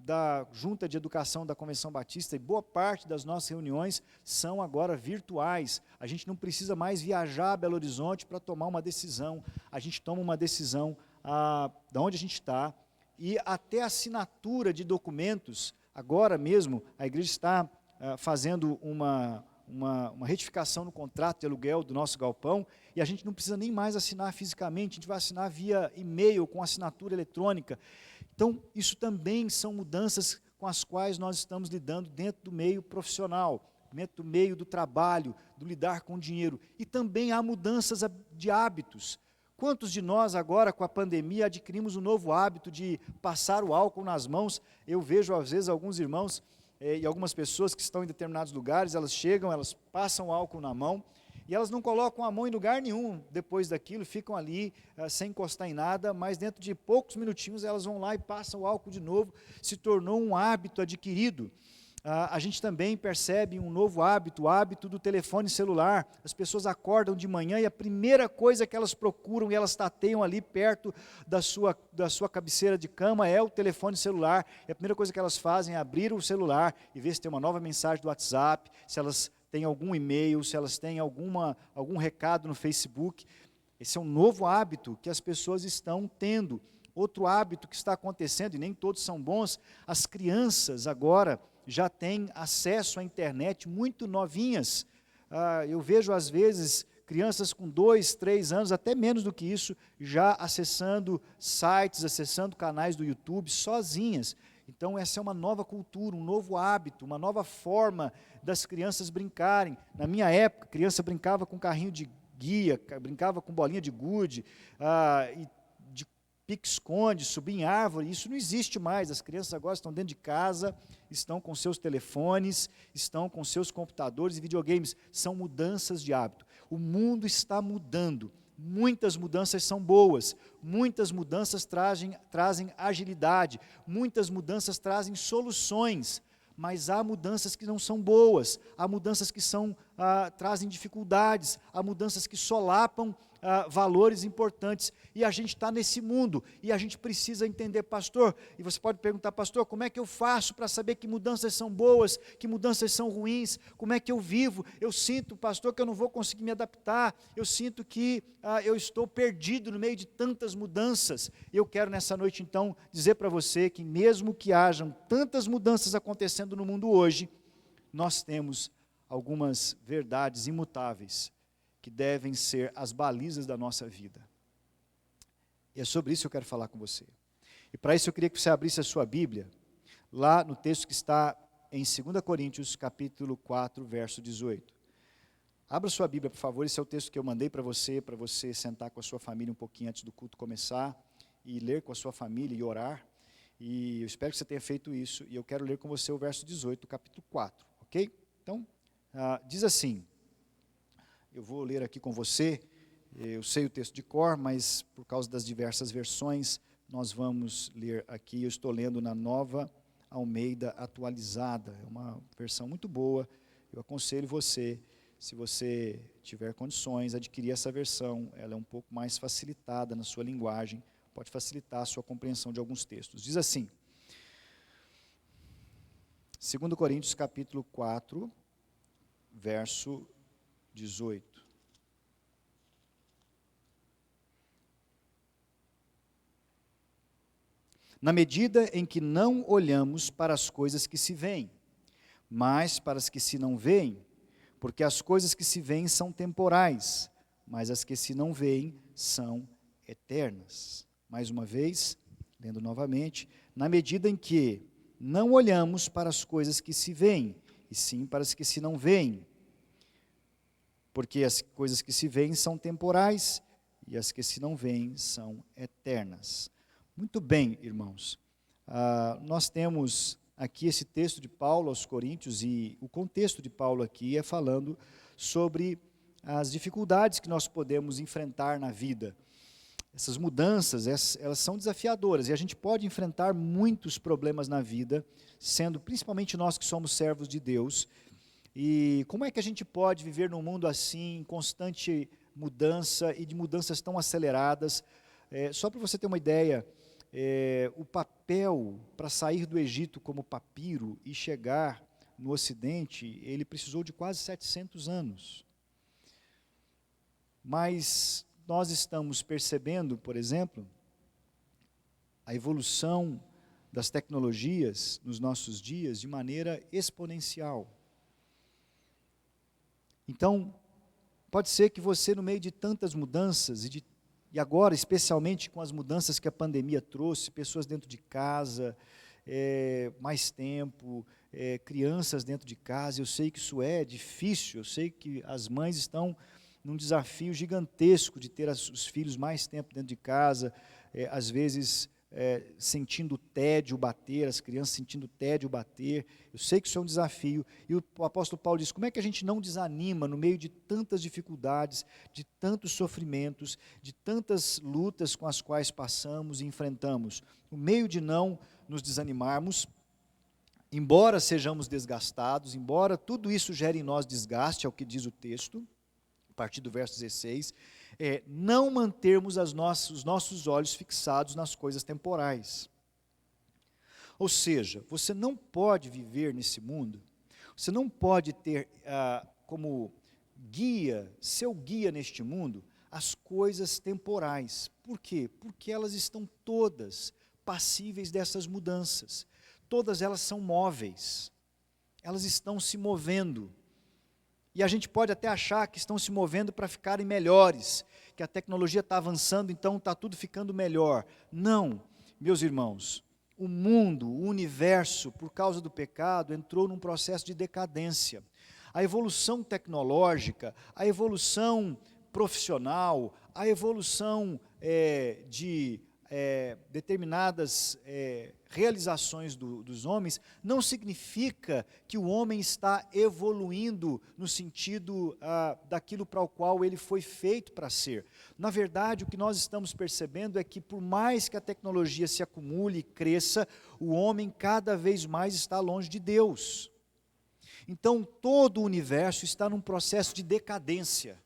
da Junta de Educação da Convenção Batista, e boa parte das nossas reuniões são agora virtuais. A gente não precisa mais viajar a Belo Horizonte para tomar uma decisão. A gente toma uma decisão de onde a gente está, e até a assinatura de documentos. Agora mesmo a igreja está fazendo uma retificação no contrato de aluguel do nosso galpão, e a gente não precisa nem mais assinar fisicamente, a gente vai assinar via e-mail, com assinatura eletrônica. Então, isso também são mudanças com as quais nós estamos lidando dentro do meio profissional, dentro do meio do trabalho, do lidar com o dinheiro. E também há mudanças de hábitos. Quantos de nós agora, com a pandemia, adquirimos um novo hábito de passar o álcool nas mãos? Eu vejo, às vezes, alguns irmãos e algumas pessoas que estão em determinados lugares, elas chegam, elas passam o álcool na mão, e elas não colocam a mão em lugar nenhum depois daquilo, ficam ali sem encostar em nada, mas dentro de poucos minutinhos elas vão lá e passam o álcool de novo. Se tornou um hábito adquirido. A gente também percebe um novo hábito, o hábito do telefone celular. As pessoas acordam de manhã e a primeira coisa que elas procuram, e elas tateiam ali perto da sua cabeceira de cama, é o telefone celular. E a primeira coisa que elas fazem é abrir o celular e ver se tem uma nova mensagem do WhatsApp, se elas têm algum e-mail, se elas têm algum recado no Facebook. Esse é um novo hábito que as pessoas estão tendo. Outro hábito que está acontecendo, e nem todos são bons, as crianças agora já têm acesso à internet muito novinhas. Eu vejo às vezes crianças com 2, 3 anos, até menos do que isso, já acessando sites, acessando canais do YouTube sozinhas. Então essa é uma nova cultura, um novo hábito, uma nova forma das crianças brincarem. Na minha época, a criança brincava com carrinho de guia, brincava com bolinha de gude, e de pique-esconde, subir em árvore. Isso não existe mais. As crianças agora estão dentro de casa, estão com seus telefones, estão com seus computadores e videogames. São mudanças de hábito. O mundo está mudando. Muitas mudanças são boas, muitas mudanças trazem agilidade, muitas mudanças trazem soluções, mas há mudanças que não são boas, há mudanças que trazem dificuldades, há mudanças que solapam valores importantes, e a gente está nesse mundo, e a gente precisa entender, pastor, e você pode perguntar, pastor, como é que eu faço para saber que mudanças são boas, que mudanças são ruins, como é que eu vivo? Eu sinto, pastor, que eu não vou conseguir me adaptar, eu sinto que eu estou perdido no meio de tantas mudanças. Eu quero nessa noite então dizer para você que mesmo que hajam tantas mudanças acontecendo no mundo hoje, nós temos algumas verdades imutáveis que devem ser as balizas da nossa vida. E é sobre isso que eu quero falar com você. E para isso eu queria que você abrisse a sua Bíblia, lá no texto que está em 2 Coríntios, capítulo 4, verso 18. Abra sua Bíblia, por favor, esse é o texto que eu mandei para você sentar com a sua família um pouquinho antes do culto começar, e ler com a sua família e orar. E eu espero que você tenha feito isso, e eu quero ler com você o verso 18 do capítulo 4, ok? Então, diz assim, eu vou ler aqui com você, eu sei o texto de cor, mas por causa das diversas versões, nós vamos ler aqui, eu estou lendo na Nova Almeida Atualizada, é uma versão muito boa, eu aconselho você, se você tiver condições, adquirir essa versão, ela é um pouco mais facilitada na sua linguagem, pode facilitar a sua compreensão de alguns textos. Diz assim, 2 Coríntios capítulo 4, verso 18. Na medida em que não olhamos para as coisas que se veem, mas para as que se não veem, porque as coisas que se veem são temporais, mas as que se não veem são eternas. Mais uma vez, lendo novamente, na medida em que não olhamos para as coisas que se veem, e sim para as que se não veem, porque as coisas que se veem são temporais e as que se não veem são eternas. Muito bem, irmãos. Nós temos aqui esse texto de Paulo aos Coríntios, e o contexto de Paulo aqui é falando sobre as dificuldades que nós podemos enfrentar na vida. Essas mudanças, elas são desafiadoras, e a gente pode enfrentar muitos problemas na vida, sendo principalmente nós que somos servos de Deus. E como é que a gente pode viver num mundo assim, em constante mudança e de mudanças tão aceleradas? Só para você ter uma ideia, o papel para sair do Egito como papiro e chegar no Ocidente, ele precisou de quase 700 anos. Mas nós estamos percebendo, por exemplo, a evolução das tecnologias nos nossos dias de maneira exponencial. Então, pode ser que você, no meio de tantas mudanças, e agora, especialmente com as mudanças que a pandemia trouxe, pessoas dentro de casa, mais tempo, crianças dentro de casa, eu sei que isso é difícil, eu sei que as mães estão num desafio gigantesco de ter os filhos mais tempo dentro de casa, às vezes sentindo o tédio bater, as crianças sentindo o tédio bater. Eu sei que isso é um desafio, e o apóstolo Paulo diz, como é que a gente não desanima no meio de tantas dificuldades, de tantos sofrimentos, de tantas lutas com as quais passamos e enfrentamos? No meio de não nos desanimarmos, embora sejamos desgastados, embora tudo isso gere em nós desgaste, é o que diz o texto, a partir do verso 16, não mantermos os nossos olhos fixados nas coisas temporais. Ou seja, você não pode viver nesse mundo, você não pode ter como guia, seu guia neste mundo, as coisas temporais. Por quê? Porque elas estão todas passíveis dessas mudanças. Todas elas são móveis. Elas estão se movendo. E a gente pode até achar que estão se movendo para ficarem melhores, que a tecnologia está avançando, então está tudo ficando melhor. Não, meus irmãos, o mundo, o universo, por causa do pecado, entrou num processo de decadência. A evolução tecnológica, a evolução profissional, a evolução de determinadas realizações dos homens, não significa que o homem está evoluindo no sentido daquilo para o qual ele foi feito para ser. Na verdade, o que nós estamos percebendo é que por mais que a tecnologia se acumule e cresça, o homem cada vez mais está longe de Deus. Então, todo o universo está num processo de decadência.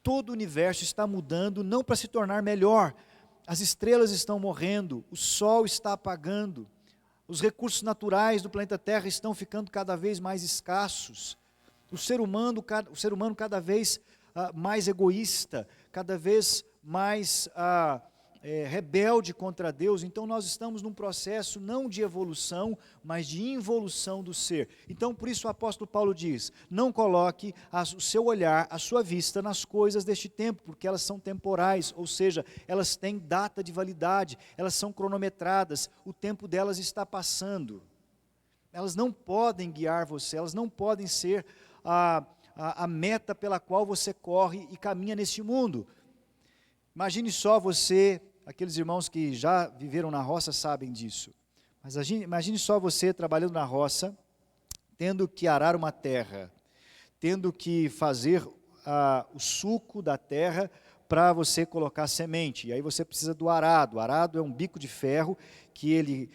Todo o universo está mudando, não para se tornar melhor. As estrelas estão morrendo, o sol está apagando, os recursos naturais do planeta Terra estão ficando cada vez mais escassos. O ser humano cada vez mais egoísta, cada vez mais rebelde contra Deus. Então nós estamos num processo não de evolução, mas de involução do ser. Então por isso o apóstolo Paulo diz, não coloque o seu olhar, a sua vista nas coisas deste tempo, porque elas são temporais, ou seja, elas têm data de validade, elas são cronometradas, o tempo delas está passando. Elas não podem guiar você, elas não podem ser a meta pela qual você corre e caminha neste mundo. Imagine só você, aqueles irmãos que já viveram na roça sabem disso, mas imagine só você trabalhando na roça, tendo que arar uma terra, tendo que fazer o suco da terra para você colocar semente, e aí você precisa do arado. O arado é um bico de ferro que ele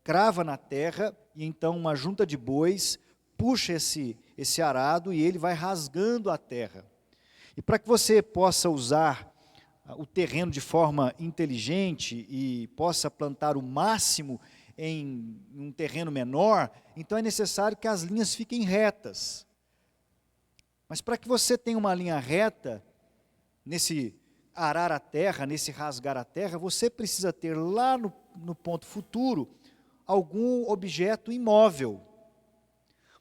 crava na terra, e então uma junta de bois puxa esse arado e ele vai rasgando a terra. E para que você possa usar o terreno de forma inteligente e possa plantar o máximo em um terreno menor, então é necessário que as linhas fiquem retas. Mas para que você tenha uma linha reta, nesse arar a terra, nesse rasgar a terra, você precisa ter lá no ponto futuro algum objeto imóvel.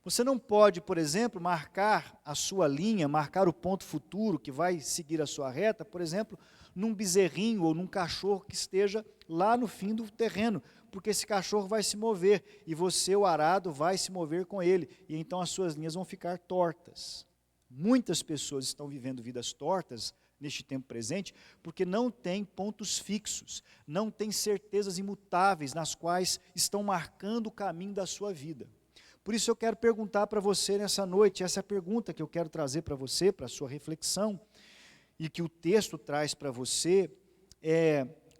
Você não pode, por exemplo, marcar a sua linha, marcar o ponto futuro que vai seguir a sua reta, por exemplo, num bezerrinho ou num cachorro que esteja lá no fim do terreno, porque esse cachorro vai se mover e você, o arado, vai se mover com ele, e então as suas linhas vão ficar tortas. Muitas pessoas estão vivendo vidas tortas neste tempo presente, porque não têm pontos fixos, não têm certezas imutáveis nas quais estão marcando o caminho da sua vida. Por isso eu quero perguntar para você nessa noite, essa é a pergunta que eu quero trazer para você, para a sua reflexão, e que o texto traz para você,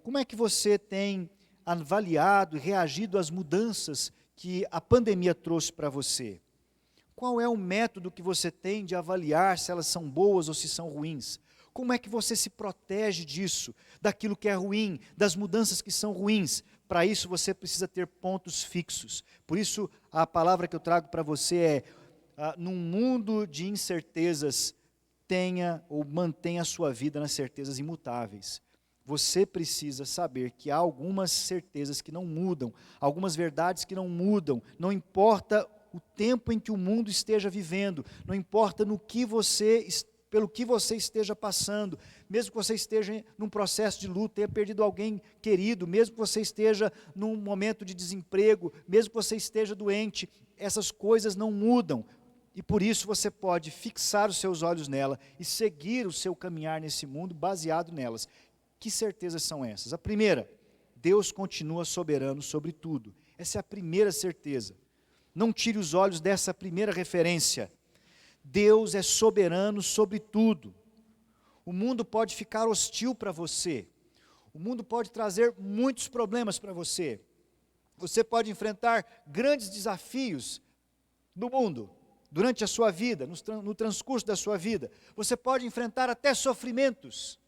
como é que você tem avaliado e reagido às mudanças que a pandemia trouxe para você? Qual é o método que você tem de avaliar se elas são boas ou se são ruins? Como é que você se protege disso, daquilo que é ruim, das mudanças que são ruins? Para isso você precisa ter pontos fixos. Por isso a palavra que eu trago para você num mundo de incertezas, tenha ou mantenha a sua vida nas certezas imutáveis. Você precisa saber que há algumas certezas que não mudam, algumas verdades que não mudam, não importa o tempo em que o mundo esteja vivendo, não importa pelo que você esteja passando, mesmo que você esteja num processo de luta, tenha perdido alguém querido, mesmo que você esteja num momento de desemprego, mesmo que você esteja doente, essas coisas não mudam. E por isso você pode fixar os seus olhos nela e seguir o seu caminhar nesse mundo baseado nelas. Que certezas são essas? A primeira, Deus continua soberano sobre tudo. Essa é a primeira certeza. Não tire os olhos dessa primeira referência. Deus é soberano sobre tudo. O mundo pode ficar hostil para você. O mundo pode trazer muitos problemas para você. Você pode enfrentar grandes desafios no mundo, durante a sua vida, no transcurso da sua vida. Você pode enfrentar até sofrimentos.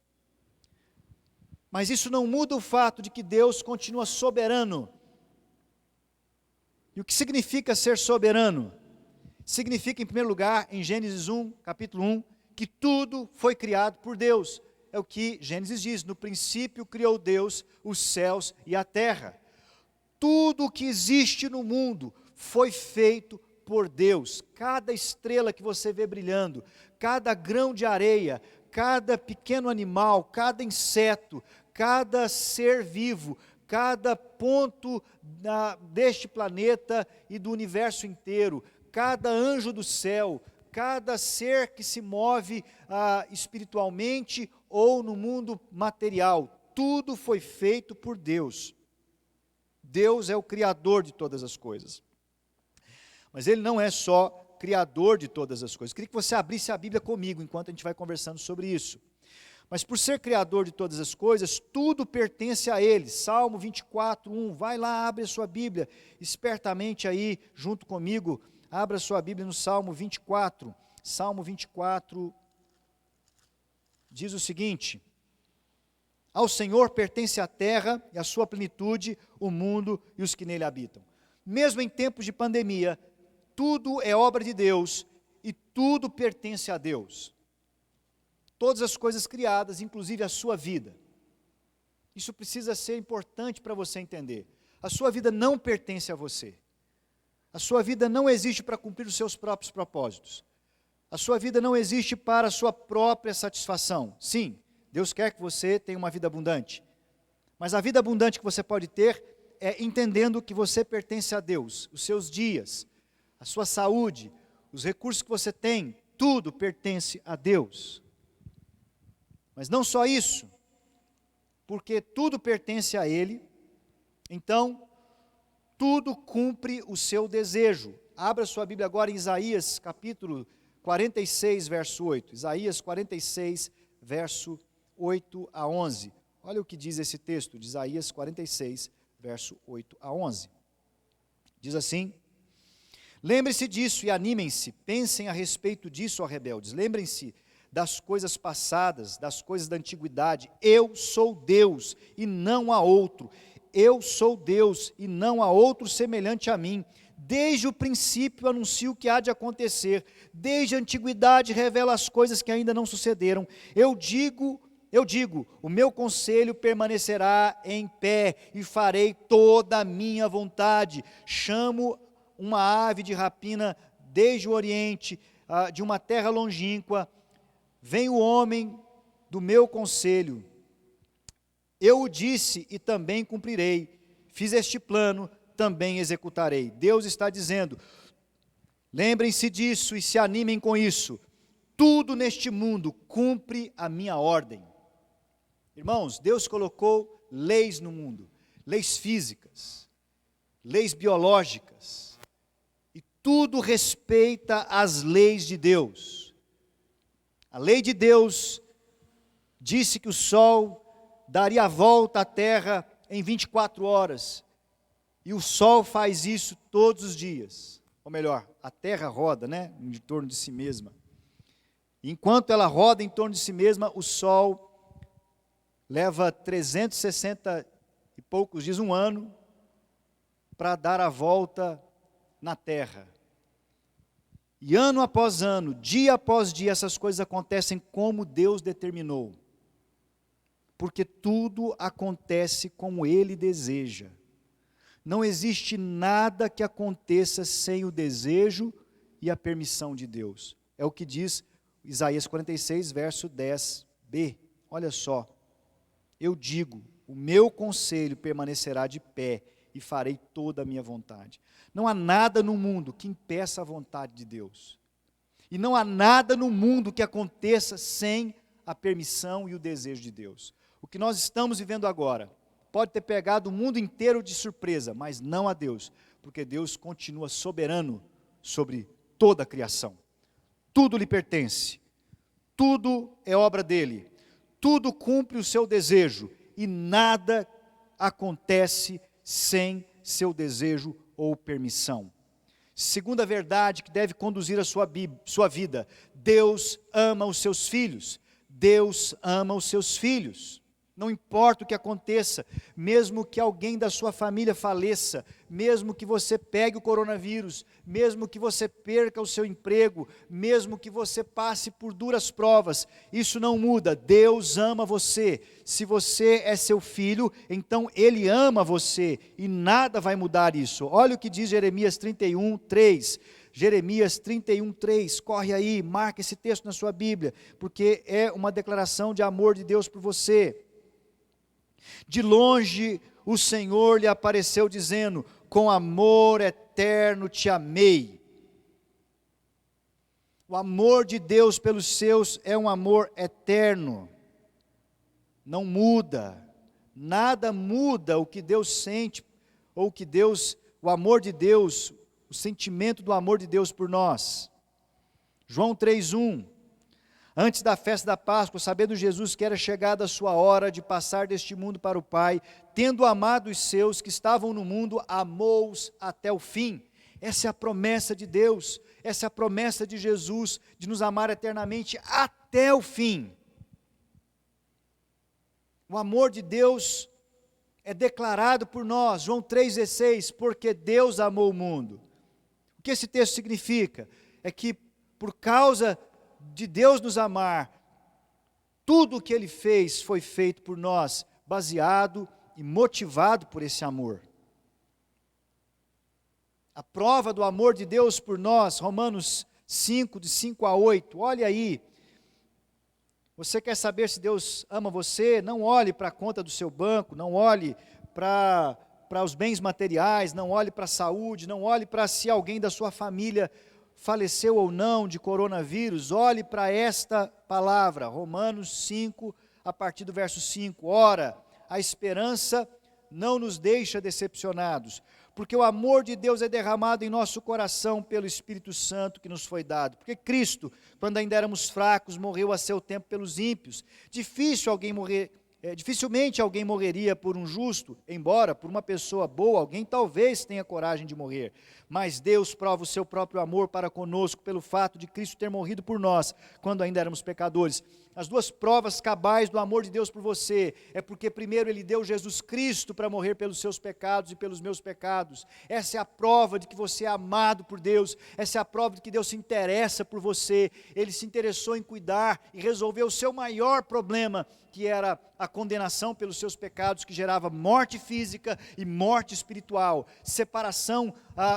Mas isso não muda o fato de que Deus continua soberano. E o que significa ser soberano? Significa, em primeiro lugar, em Gênesis 1, capítulo 1, que tudo foi criado por Deus. é o que Gênesis diz: no princípio criou Deus os céus e a terra. Tudo o que existe no mundo foi feito por Deus. Cada estrela que você vê brilhando, cada grão de areia, cada pequeno animal, cada inseto, cada ser vivo, cada ponto deste planeta e do universo inteiro, cada anjo do céu, cada ser que se move espiritualmente ou no mundo material, tudo foi feito por Deus. Deus é o Criador de todas as coisas. Mas Ele não é só Criador de todas as coisas. Eu queria que você abrisse a Bíblia comigo, enquanto a gente vai conversando sobre isso. Mas por ser Criador de todas as coisas, tudo pertence a Ele. Salmo 24, 1, vai lá, abre a sua Bíblia, espertamente aí, junto comigo, abra a sua Bíblia no Salmo 24. Salmo 24 diz o seguinte: ao Senhor pertence a terra e a sua plenitude, o mundo e os que nele habitam. Mesmo em tempos de pandemia, tudo é obra de Deus e tudo pertence a Deus. Todas as coisas criadas, inclusive a sua vida. Isso precisa ser importante para você entender. A sua vida não pertence a você. A sua vida não existe para cumprir os seus próprios propósitos. A sua vida não existe para a sua própria satisfação. Sim, Deus quer que você tenha uma vida abundante. Mas a vida abundante que você pode ter é entendendo que você pertence a Deus. Os seus dias, a sua saúde, os recursos que você tem, tudo pertence a Deus. Mas não só isso, porque tudo pertence a Ele, então tudo cumpre o seu desejo. Abra sua Bíblia agora em Isaías capítulo 46, verso 8. Isaías 46, verso 8 a 11. Olha o que diz esse texto de Isaías 46, verso 8 a 11. Diz assim: lembre-se disso e animem-se, pensem a respeito disso, ó rebeldes, lembrem-se das coisas passadas, das coisas da antiguidade. Eu sou Deus e não há outro. Eu sou Deus e não há outro semelhante a mim. Desde o princípio anuncio o que há de acontecer. Desde a antiguidade revela as coisas que ainda não sucederam. Eu digo, o meu conselho permanecerá em pé e farei toda a minha vontade. Chamo uma ave de rapina desde o Oriente, de uma terra longínqua. Vem o homem do meu conselho. Eu o disse e também cumprirei. Fiz este plano, também executarei. Deus está dizendo, lembrem-se disso e se animem com isso. Tudo neste mundo cumpre a minha ordem. Irmãos, Deus colocou leis no mundo, leis físicas, leis biológicas, e tudo respeita as leis de Deus. A lei de Deus disse que o sol daria a volta à terra em 24 horas, e o sol faz isso todos os dias. Ou melhor, a terra roda, né, em torno de si mesma. Enquanto ela roda em torno de si mesma, o sol leva 360 e poucos dias, um ano, para dar a volta na terra. E ano após ano, dia após dia, essas coisas acontecem como Deus determinou. Porque tudo acontece como Ele deseja. Não existe nada que aconteça sem o desejo e a permissão de Deus. É o que diz Isaías 46, verso 10b. Olha só. Eu digo, o meu conselho permanecerá de pé e farei toda a minha vontade. Não há nada no mundo que impeça a vontade de Deus. E não há nada no mundo que aconteça sem a permissão e o desejo de Deus. O que nós estamos vivendo agora pode ter pegado o mundo inteiro de surpresa, mas não a Deus, porque Deus continua soberano sobre toda a criação. Tudo lhe pertence, tudo é obra dele, tudo cumpre o seu desejo e nada acontece sem seu desejo ou permissão. Segunda verdade que deve conduzir a sua vida: Deus ama os seus filhos. Deus ama os seus filhos. Não importa o que aconteça, mesmo que alguém da sua família faleça, mesmo que você pegue o coronavírus, mesmo que você perca o seu emprego, mesmo que você passe por duras provas, isso não muda. Deus ama você. Se você é seu filho, então Ele ama você e nada vai mudar isso. Olha o que diz Jeremias 31:3. Jeremias 31:3, corre aí, marca esse texto na sua Bíblia, porque é uma declaração de amor de Deus por você. De longe o Senhor lhe apareceu dizendo: com amor eterno te amei. O amor de Deus pelos seus é um amor eterno, não muda, nada muda o que Deus sente, ou o amor de Deus, o sentimento do amor de Deus por nós. João 3:1, antes da festa da Páscoa, sabendo Jesus que era chegada a sua hora de passar deste mundo para o Pai, tendo amado os seus que estavam no mundo, amou-os até o fim. Essa é a promessa de Deus, essa é a promessa de Jesus, de nos amar eternamente até o fim. O amor de Deus é declarado por nós, João 3,16, porque Deus amou o mundo. O que esse texto significa? É que por causa de Deus nos amar, tudo o que Ele fez foi feito por nós, baseado e motivado por esse amor. A prova do amor de Deus por nós, Romanos 5, de 5-8, olha aí. Você quer saber se Deus ama você? Não olhe para a conta do seu banco, não olhe para os bens materiais, não olhe para a saúde, não olhe para se alguém da sua família faleceu ou não de coronavírus. Olhe para esta palavra, Romanos 5, a partir do verso 5. Ora, a esperança não nos deixa decepcionados, porque o amor de Deus é derramado em nosso coração pelo Espírito Santo que nos foi dado. Porque Cristo, quando ainda éramos fracos, morreu a seu tempo pelos ímpios. Dificilmente alguém morreria por um justo, embora por uma pessoa boa, alguém talvez tenha coragem de morrer. Mas Deus prova o seu próprio amor para conosco pelo fato de Cristo ter morrido por nós, quando ainda éramos pecadores. As duas provas cabais do amor de Deus por você, é porque primeiro Ele deu Jesus Cristo para morrer pelos seus pecados e pelos meus pecados. Essa é a prova de que você é amado por Deus, essa é a prova de que Deus se interessa por você. Ele se interessou em cuidar e resolver o seu maior problema, que era a condenação pelos seus pecados, que gerava morte física e morte espiritual, separação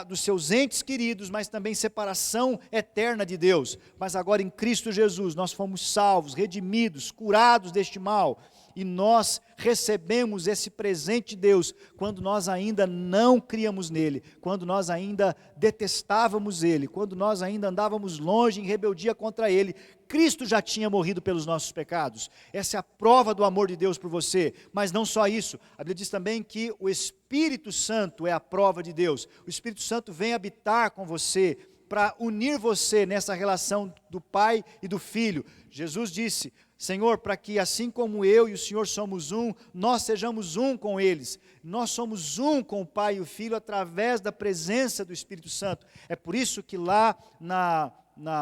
dos seus entes queridos, mas também separação eterna de Deus. Mas agora em Cristo Jesus nós fomos salvos, redimidos, curados deste mal, e nós recebemos esse presente de Deus quando nós ainda não críamos nele, quando nós ainda detestávamos ele, quando nós ainda andávamos longe em rebeldia contra ele. Cristo já tinha morrido pelos nossos pecados. Essa é a prova do amor de Deus por você. Mas não só isso, a Bíblia diz também que o Espírito Santo é a prova de Deus. O Espírito Santo vem habitar com você para unir você nessa relação do Pai e do Filho. Jesus disse: Senhor, para que assim como eu e o Senhor somos um, nós sejamos um com eles. Nós somos um com o Pai e o Filho através da presença do Espírito Santo. É por isso que lá na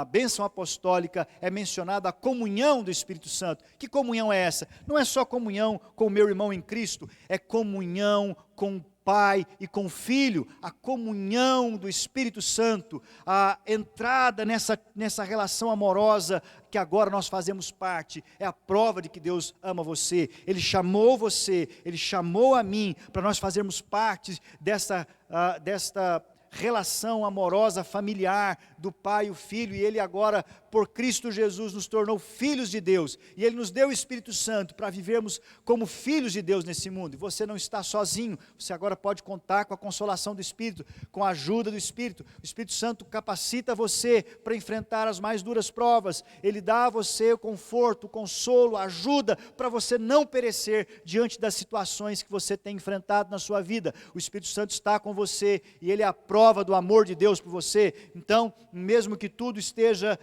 bênção apostólica é mencionada a comunhão do Espírito Santo. Que comunhão é essa? Não é só comunhão com o meu irmão em Cristo, é comunhão com o Pai e com o Filho, a comunhão do Espírito Santo, a entrada nessa relação amorosa que agora nós fazemos parte, é a prova de que Deus ama você. Ele chamou você, Ele chamou a mim, para nós fazermos parte desta relação amorosa, familiar do Pai e o Filho, e Ele agora, por Cristo Jesus, nos tornou filhos de Deus, e Ele nos deu o Espírito Santo para vivermos como filhos de Deus nesse mundo. E você não está sozinho, você agora pode contar com a consolação do Espírito, com a ajuda do Espírito. O Espírito Santo capacita você para enfrentar as mais duras provas, Ele dá a você o conforto, o consolo, a ajuda, para você não perecer diante das situações que você tem enfrentado na sua vida. O Espírito Santo está com você, e Ele é a prova do amor de Deus por você. Então, mesmo que tudo esteja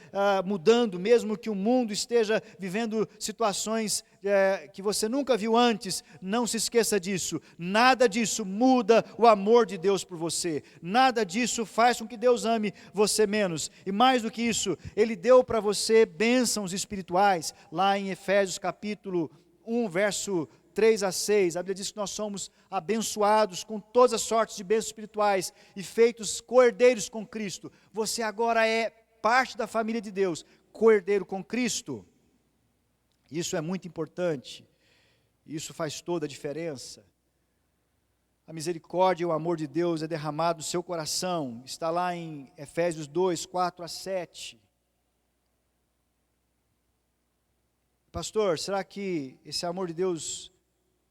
mudando, mesmo que o mundo esteja vivendo situações que você nunca viu antes, não se esqueça disso. Nada disso muda o amor de Deus por você. Nada disso faz com que Deus ame você menos. E mais do que isso, Ele deu para você bênçãos espirituais. Lá em Efésios capítulo 1, verso 3 a 6, a Bíblia diz que nós somos abençoados com todas as sortes de bênçãos espirituais e feitos co-herdeiros com Cristo. Você agora é parte da família de Deus, co-herdeiro com Cristo. Isso é muito importante, isso faz toda a diferença. A misericórdia e o amor de Deus é derramado no seu coração, está lá em Efésios 2, 4 a 7. Pastor, será que esse amor de Deus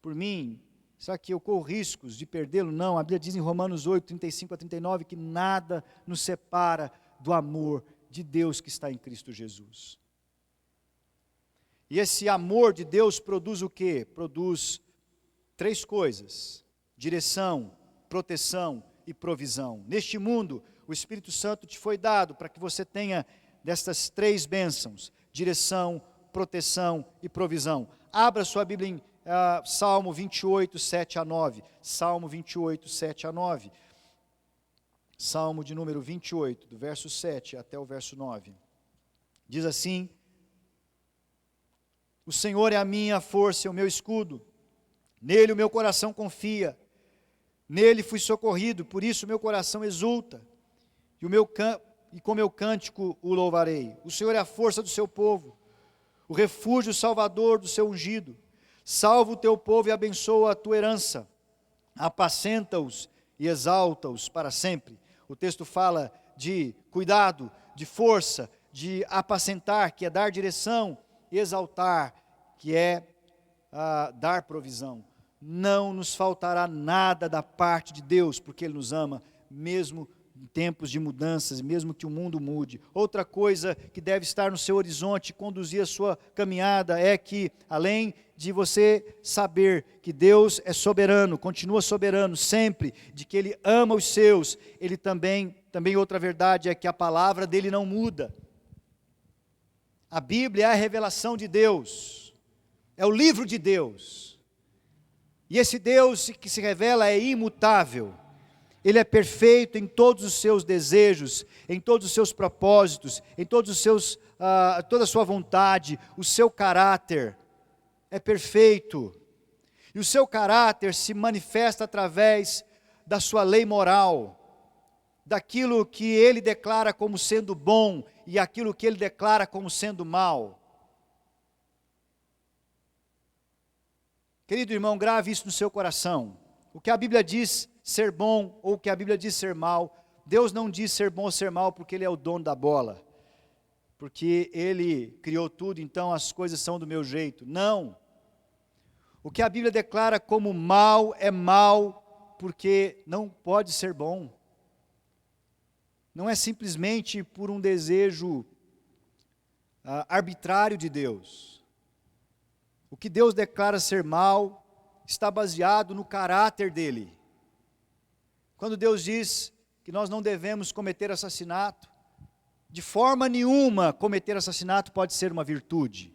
por mim, será que eu corro riscos de perdê-lo? Não, a Bíblia diz em Romanos 8, 35 a 39, que nada nos separa do amor de Deus que está em Cristo Jesus. E esse amor de Deus produz o quê? Produz 3 coisas: direção, proteção e provisão. Neste mundo, o Espírito Santo te foi dado para que você tenha destas 3 bênçãos: direção, proteção e provisão. Abra sua Bíblia em Salmo 28, 7 a 9. Salmo 28, 7 a 9. Salmo de número 28, do verso 7 até o verso 9. Diz assim: o Senhor é a minha força e o meu escudo. Nele o meu coração confia. Nele fui socorrido, por isso o meu coração exulta. E com meu cântico o louvarei. O Senhor é a força do seu povo, o refúgio salvador do seu ungido. Salva o teu povo e abençoa a tua herança. Apacenta-os e exalta-os para sempre. O texto fala de cuidado, de força, de apacentar, que é dar direção, exaltar, que é dar provisão. Não nos faltará nada da parte de Deus, porque Ele nos ama, mesmo em tempos de mudanças, mesmo que o mundo mude. Outra coisa que deve estar no seu horizonte, conduzir a sua caminhada, é que, além de você saber que Deus é soberano, continua soberano sempre, de que Ele ama os seus, Ele também outra verdade é que a palavra dEle não muda. A Bíblia é a revelação de Deus, é o livro de Deus, e esse Deus que se revela é imutável. Ele é perfeito em todos os seus desejos, em todos os seus propósitos, em todos os seus, toda a sua vontade, o seu caráter é perfeito. E o seu caráter se manifesta através da sua lei moral, daquilo que Ele declara como sendo bom e aquilo que Ele declara como sendo mal. Querido irmão, grave isso no seu coração. O que a Bíblia diz ser bom ou o que a Bíblia diz ser mal, Deus não diz ser bom ou ser mal porque Ele é o dono da bola, porque Ele criou tudo, então as coisas são do meu jeito. Não. O que a Bíblia declara como mal é mal porque não pode ser bom. Não é simplesmente por um desejo arbitrário de Deus. O que Deus declara ser mal está baseado no caráter dEle. Quando Deus diz que nós não devemos cometer assassinato, de forma nenhuma cometer assassinato pode ser uma virtude.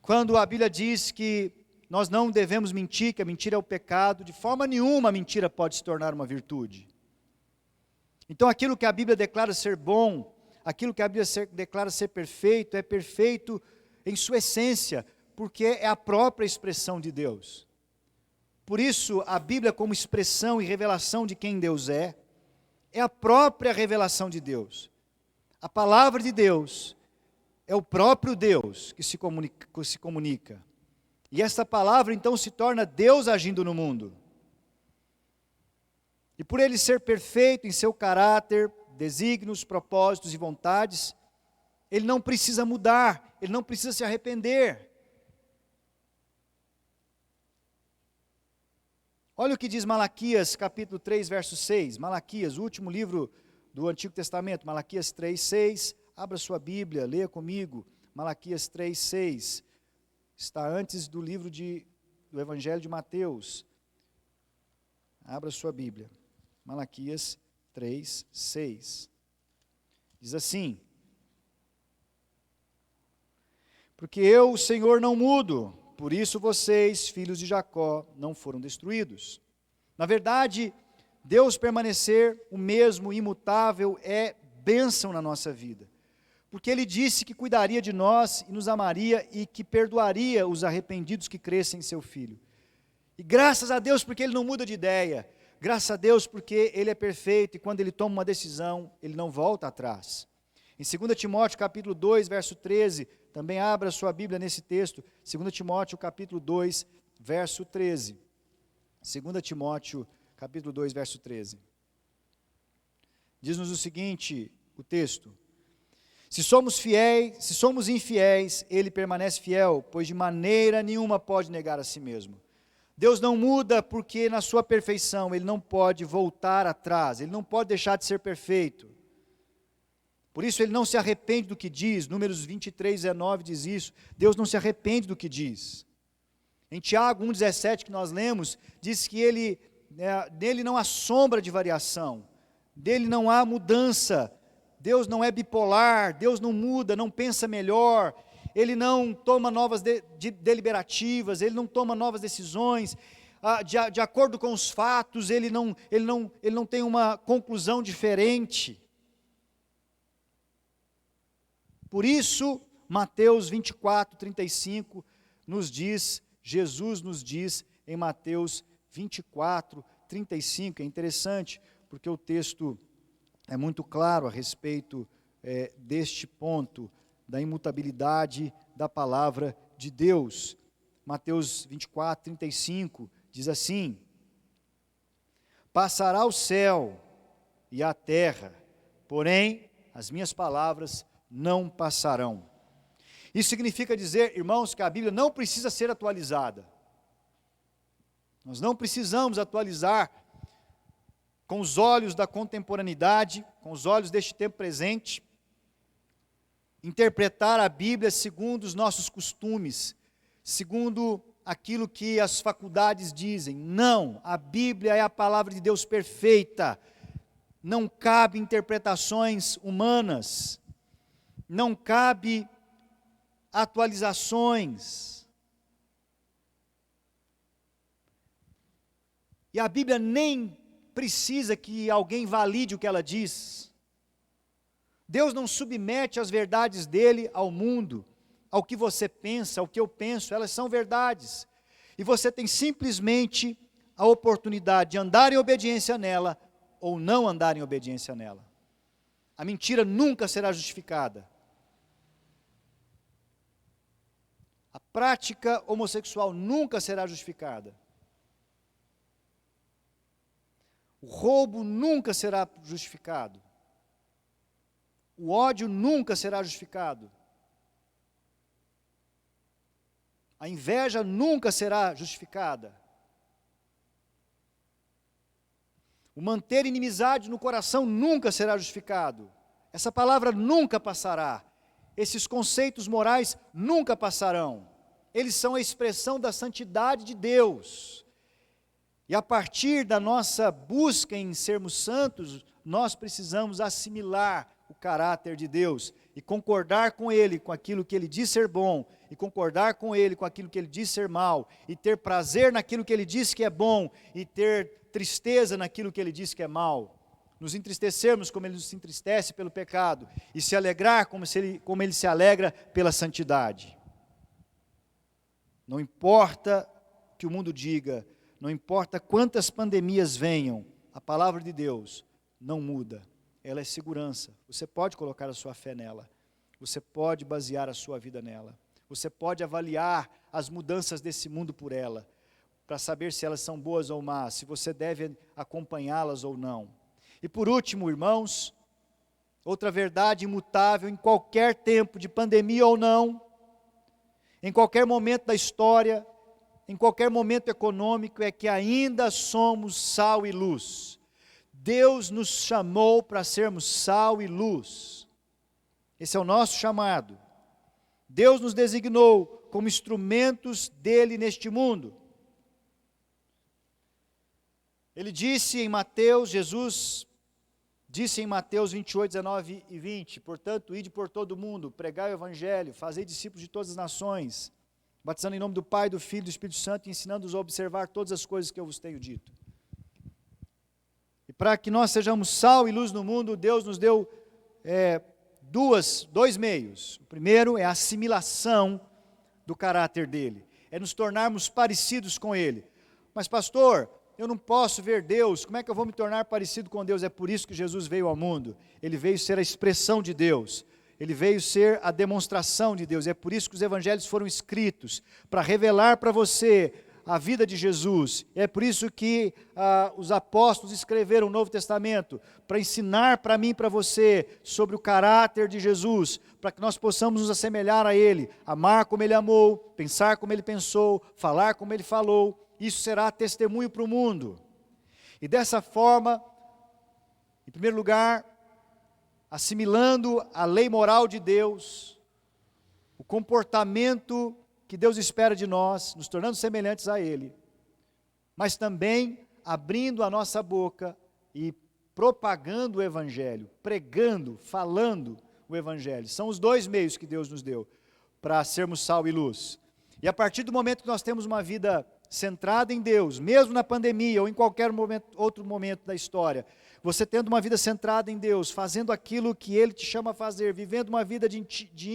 Quando a Bíblia diz que nós não devemos mentir, que a mentira é o pecado, de forma nenhuma a mentira pode se tornar uma virtude. Então aquilo que a Bíblia declara ser bom, aquilo que a Bíblia declara ser perfeito, é perfeito em sua essência, porque é a própria expressão de Deus. Por isso, a Bíblia como expressão e revelação de quem Deus é a própria revelação de Deus. A palavra de Deus é o próprio Deus que se comunica. E essa palavra então se torna Deus agindo no mundo. E por Ele ser perfeito em seu caráter, desígnios, propósitos e vontades, Ele não precisa mudar, Ele não precisa se arrepender. Olha o que diz Malaquias, capítulo 3, verso 6. Malaquias, o último livro do Antigo Testamento, Malaquias 3, 6. Abra sua Bíblia, leia comigo. Malaquias 3, 6. Está antes do livro do Evangelho de Mateus. Abra sua Bíblia. Malaquias 3, 6. Diz assim: porque eu, o Senhor, não mudo. Por isso vocês, filhos de Jacó, não foram destruídos. Na verdade, Deus permanecer o mesmo, imutável, é bênção na nossa vida. porque Ele disse que cuidaria de nós e nos amaria e que perdoaria os arrependidos que crescem em seu Filho. E graças a Deus porque Ele não muda de ideia, graças a Deus porque Ele é perfeito e quando Ele toma uma decisão, Ele não volta atrás. Em 2 Timóteo capítulo 2, verso 13, também abra a sua Bíblia nesse texto, 2 Timóteo capítulo 2, verso 13. 2 Timóteo capítulo 2, verso 13. Diz-nos o seguinte, o texto: se somos infiéis, Ele permanece fiel, pois de maneira nenhuma pode negar a si mesmo. Deus não muda porque na sua perfeição Ele não pode voltar atrás, Ele não pode deixar de ser perfeito. Por isso Ele não se arrepende do que diz, Números 23, 19 diz isso, Deus não se arrepende do que diz. Em Tiago 1,17 que nós lemos, diz que nele não há sombra de variação, dele não há mudança, Deus não é bipolar, Deus não muda, não pensa melhor, Ele não toma novas deliberativas, Ele não toma novas decisões, de acordo com os fatos, Ele não tem uma conclusão diferente. Por isso, Mateus 24, 35 nos diz, Jesus nos diz em Mateus 24, 35, é interessante, porque o texto é muito claro a respeito deste ponto, da imutabilidade da palavra de Deus. Mateus 24, 35 diz assim: passará o céu e a terra, porém as minhas palavras não passarão. Isso significa dizer, irmãos, que a Bíblia não precisa ser atualizada. Nós não precisamos atualizar com os olhos da contemporaneidade, com os olhos deste tempo presente, interpretar a Bíblia segundo os nossos costumes, segundo aquilo que as faculdades dizem. Não, a Bíblia é a palavra de Deus perfeita, não cabe interpretações humanas, não cabe atualizações. E a Bíblia nem precisa que alguém valide o que ela diz. Deus não submete as verdades dele ao mundo, ao que você pensa, ao que eu penso, elas são verdades. E você tem simplesmente a oportunidade de andar em obediência nela ou não andar em obediência nela. A mentira nunca será justificada. A prática homossexual nunca será justificada. O roubo nunca será justificado. O ódio nunca será justificado. A inveja nunca será justificada. O manter inimizade no coração nunca será justificado. Essa palavra nunca passará. Esses conceitos morais nunca passarão. Eles são a expressão da santidade de Deus. E a partir da nossa busca em sermos santos, nós precisamos assimilar o caráter de Deus e concordar com Ele, com aquilo que Ele diz ser bom, e concordar com Ele com aquilo que Ele diz ser mal, e ter prazer naquilo que Ele diz que é bom, e ter tristeza naquilo que Ele diz que é mal. Nos entristecermos como Ele nos entristece pelo pecado, e se alegrar como Ele se alegra pela santidade. Não importa o que o mundo diga, não importa quantas pandemias venham, a palavra de Deus não muda. Ela é segurança. Você pode colocar a sua fé nela. Você pode basear a sua vida nela. Você pode avaliar as mudanças desse mundo por ela, para saber se elas são boas ou más, se você deve acompanhá-las ou não. E por último, irmãos, outra verdade imutável em qualquer tempo, de pandemia ou não, em qualquer momento da história, em qualquer momento econômico, é que ainda somos sal e luz. Deus nos chamou para sermos sal e luz. Esse é o nosso chamado. Deus nos designou como instrumentos dele neste mundo. Ele disse em Mateus, Jesus disse em Mateus 28, 19 e 20, portanto, ide por todo o mundo, pregai o evangelho, fazei discípulos de todas as nações, batizando em nome do Pai, do Filho e do Espírito Santo, e ensinando-os a observar todas as coisas que eu vos tenho dito. E para que nós sejamos sal e luz no mundo, Deus nos deu dois meios. O primeiro é a assimilação do caráter dele, é nos tornarmos parecidos com ele. Mas pastor, eu não posso ver Deus, como é que eu vou me tornar parecido com Deus? É por isso que Jesus veio ao mundo, ele veio ser a expressão de Deus, ele veio ser a demonstração de Deus, é por isso que os evangelhos foram escritos, para revelar para você a vida de Jesus, é por isso que os apóstolos escreveram o Novo Testamento, para ensinar para mim e para você sobre o caráter de Jesus, para que nós possamos nos assemelhar a Ele, amar como Ele amou, pensar como Ele pensou, falar como Ele falou. Isso será testemunho para o mundo. E dessa forma, em primeiro lugar, assimilando a lei moral de Deus, o comportamento que Deus espera de nós, nos tornando semelhantes a Ele, mas também abrindo a nossa boca e propagando o Evangelho, pregando, falando o Evangelho. São os dois meios que Deus nos deu para sermos sal e luz. E a partir do momento que nós temos uma vida centrada em Deus, mesmo na pandemia ou em qualquer outro momento da história, você tendo uma vida centrada em Deus, fazendo aquilo que Ele te chama a fazer, vivendo uma vida de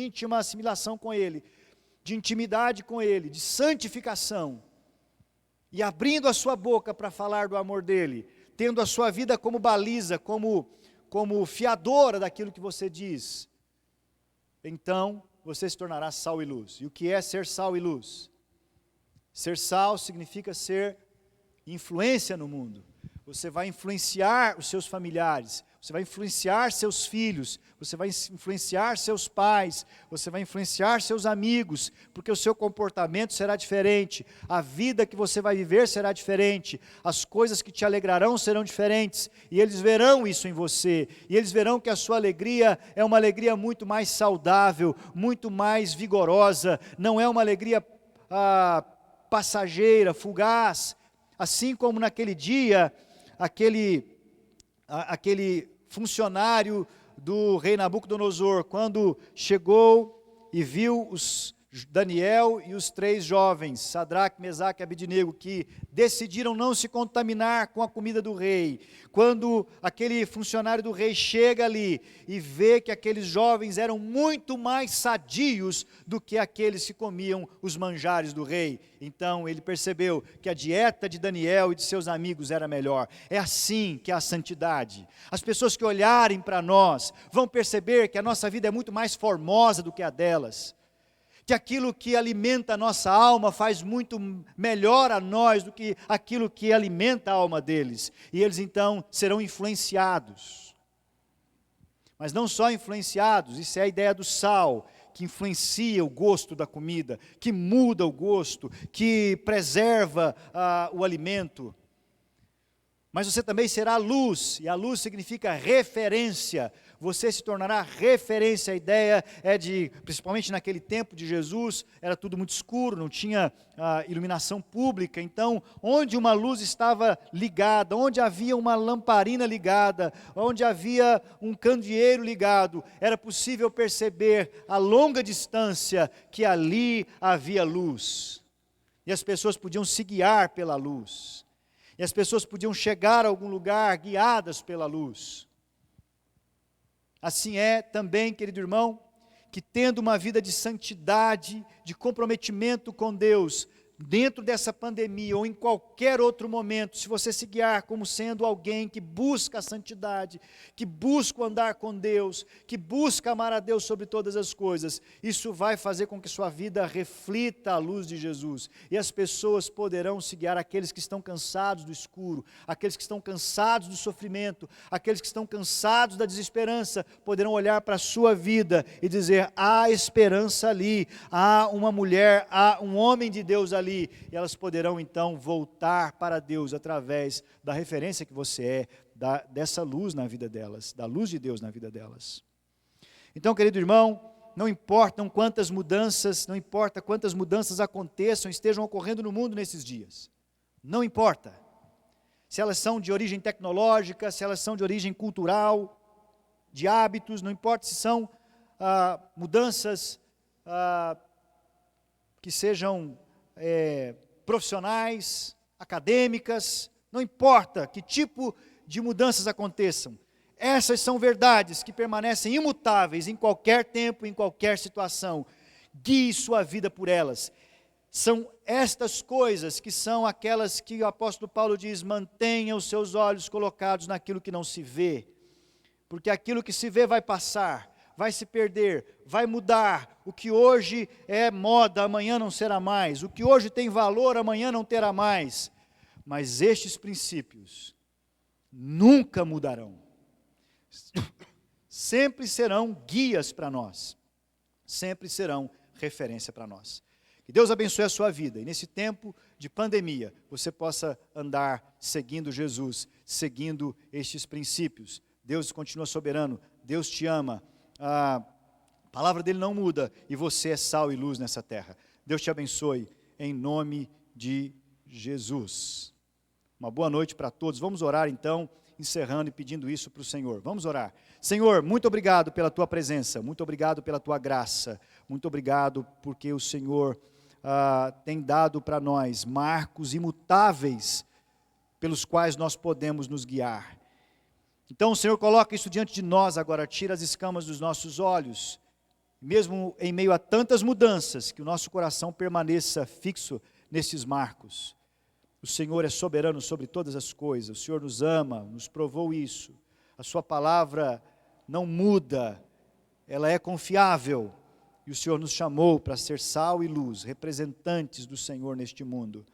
íntima assimilação com Ele, de intimidade com Ele, de santificação, e abrindo a sua boca para falar do amor dEle, tendo a sua vida como baliza, como fiadora daquilo que você diz, então você se tornará sal e luz. E o que é ser sal e luz? Ser sal significa ser influência no mundo. Você vai influenciar os seus familiares, você vai influenciar seus filhos, você vai influenciar seus pais, você vai influenciar seus amigos, porque o seu comportamento será diferente, a vida que você vai viver será diferente, as coisas que te alegrarão serão diferentes, e eles verão isso em você, e eles verão que a sua alegria é uma alegria muito mais saudável, muito mais vigorosa, não é uma alegria passageira, fugaz, assim como naquele dia, aquele funcionário do rei Nabucodonosor, quando chegou e viu Daniel e os 3 jovens, Sadraque, Mesaque e Abednego, que decidiram não se contaminar com a comida do rei. Quando aquele funcionário do rei chega ali e vê que aqueles jovens eram muito mais sadios do que aqueles que comiam os manjares do rei, então ele percebeu que a dieta de Daniel e de seus amigos era melhor. É assim que é a santidade. As pessoas que olharem para nós vão perceber que a nossa vida é muito mais formosa do que a delas, que aquilo que alimenta a nossa alma faz muito melhor a nós do que aquilo que alimenta a alma deles. E eles então serão influenciados. Mas não só influenciados, isso é a ideia do sal, que influencia o gosto da comida, que muda o gosto, que preserva o alimento. Mas você também será luz, e a luz significa referência. Você se tornará referência. A ideia é principalmente naquele tempo de Jesus, era tudo muito escuro, não tinha iluminação pública. Então, onde uma luz estava ligada, onde havia uma lamparina ligada, onde havia um candeeiro ligado, era possível perceber a longa distância que ali havia luz. E as pessoas podiam se guiar pela luz. E as pessoas podiam chegar a algum lugar guiadas pela luz. Assim é também, querido irmão, que tendo uma vida de santidade, de comprometimento com Deus, dentro dessa pandemia ou em qualquer outro momento, se você se guiar como sendo alguém que busca a santidade, que busca andar com Deus, que busca amar a Deus sobre todas as coisas, isso vai fazer com que sua vida reflita a luz de Jesus, e as pessoas poderão se guiar, aqueles que estão cansados do escuro, aqueles que estão cansados do sofrimento, aqueles que estão cansados da desesperança, poderão olhar para a sua vida e dizer: há esperança ali, há uma mulher, há um homem de Deus ali, e elas poderão então voltar para Deus através da referência que você é, dessa luz na vida delas, da luz de Deus na vida delas. Então, querido irmão, não importa quantas mudanças aconteçam, estejam ocorrendo no mundo nesses dias, não importa se elas são de origem tecnológica, se elas são de origem cultural, de hábitos, não importa se são mudanças que sejam profissionais, acadêmicas, não importa que tipo de mudanças aconteçam, Essas são verdades que permanecem imutáveis em qualquer tempo, em qualquer situação. Guie sua vida por elas. São estas coisas que são aquelas que o apóstolo Paulo diz: mantenha os seus olhos colocados naquilo que não se vê, porque aquilo que se vê vai passar, vai se perder, vai mudar. O que hoje é moda, amanhã não será mais. O que hoje tem valor, amanhã não terá mais. Mas estes princípios nunca mudarão. Sempre serão guias para nós. Sempre serão referência para nós. Que Deus abençoe a sua vida. E nesse tempo de pandemia, você possa andar seguindo Jesus, seguindo estes princípios. Deus continua soberano. Deus te ama. A palavra dele não muda e você é sal e luz nessa terra. Deus te abençoe em nome de Jesus. Uma boa noite para todos. Vamos orar então, encerrando e pedindo isso para o Senhor. Vamos orar. Senhor, muito obrigado pela tua presença, muito obrigado pela tua graça, muito obrigado porque o Senhor tem dado para nós marcos imutáveis pelos quais nós podemos nos guiar. Então o Senhor coloca isso diante de nós agora, tira as escamas dos nossos olhos, mesmo em meio a tantas mudanças, que o nosso coração permaneça fixo nesses marcos. O Senhor é soberano sobre todas as coisas, o Senhor nos ama, nos provou isso. A sua palavra não muda, ela é confiável. E o Senhor nos chamou para ser sal e luz, representantes do Senhor neste mundo.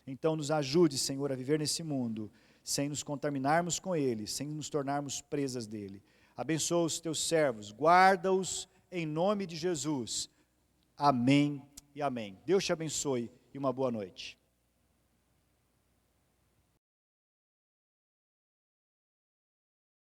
Então nos ajude, Senhor, a viver nesse mundo, sem nos contaminarmos com Ele, sem nos tornarmos presas dEle. Abençoa os teus servos, guarda-os em nome de Jesus. Amém e amém. Deus te abençoe e uma boa noite.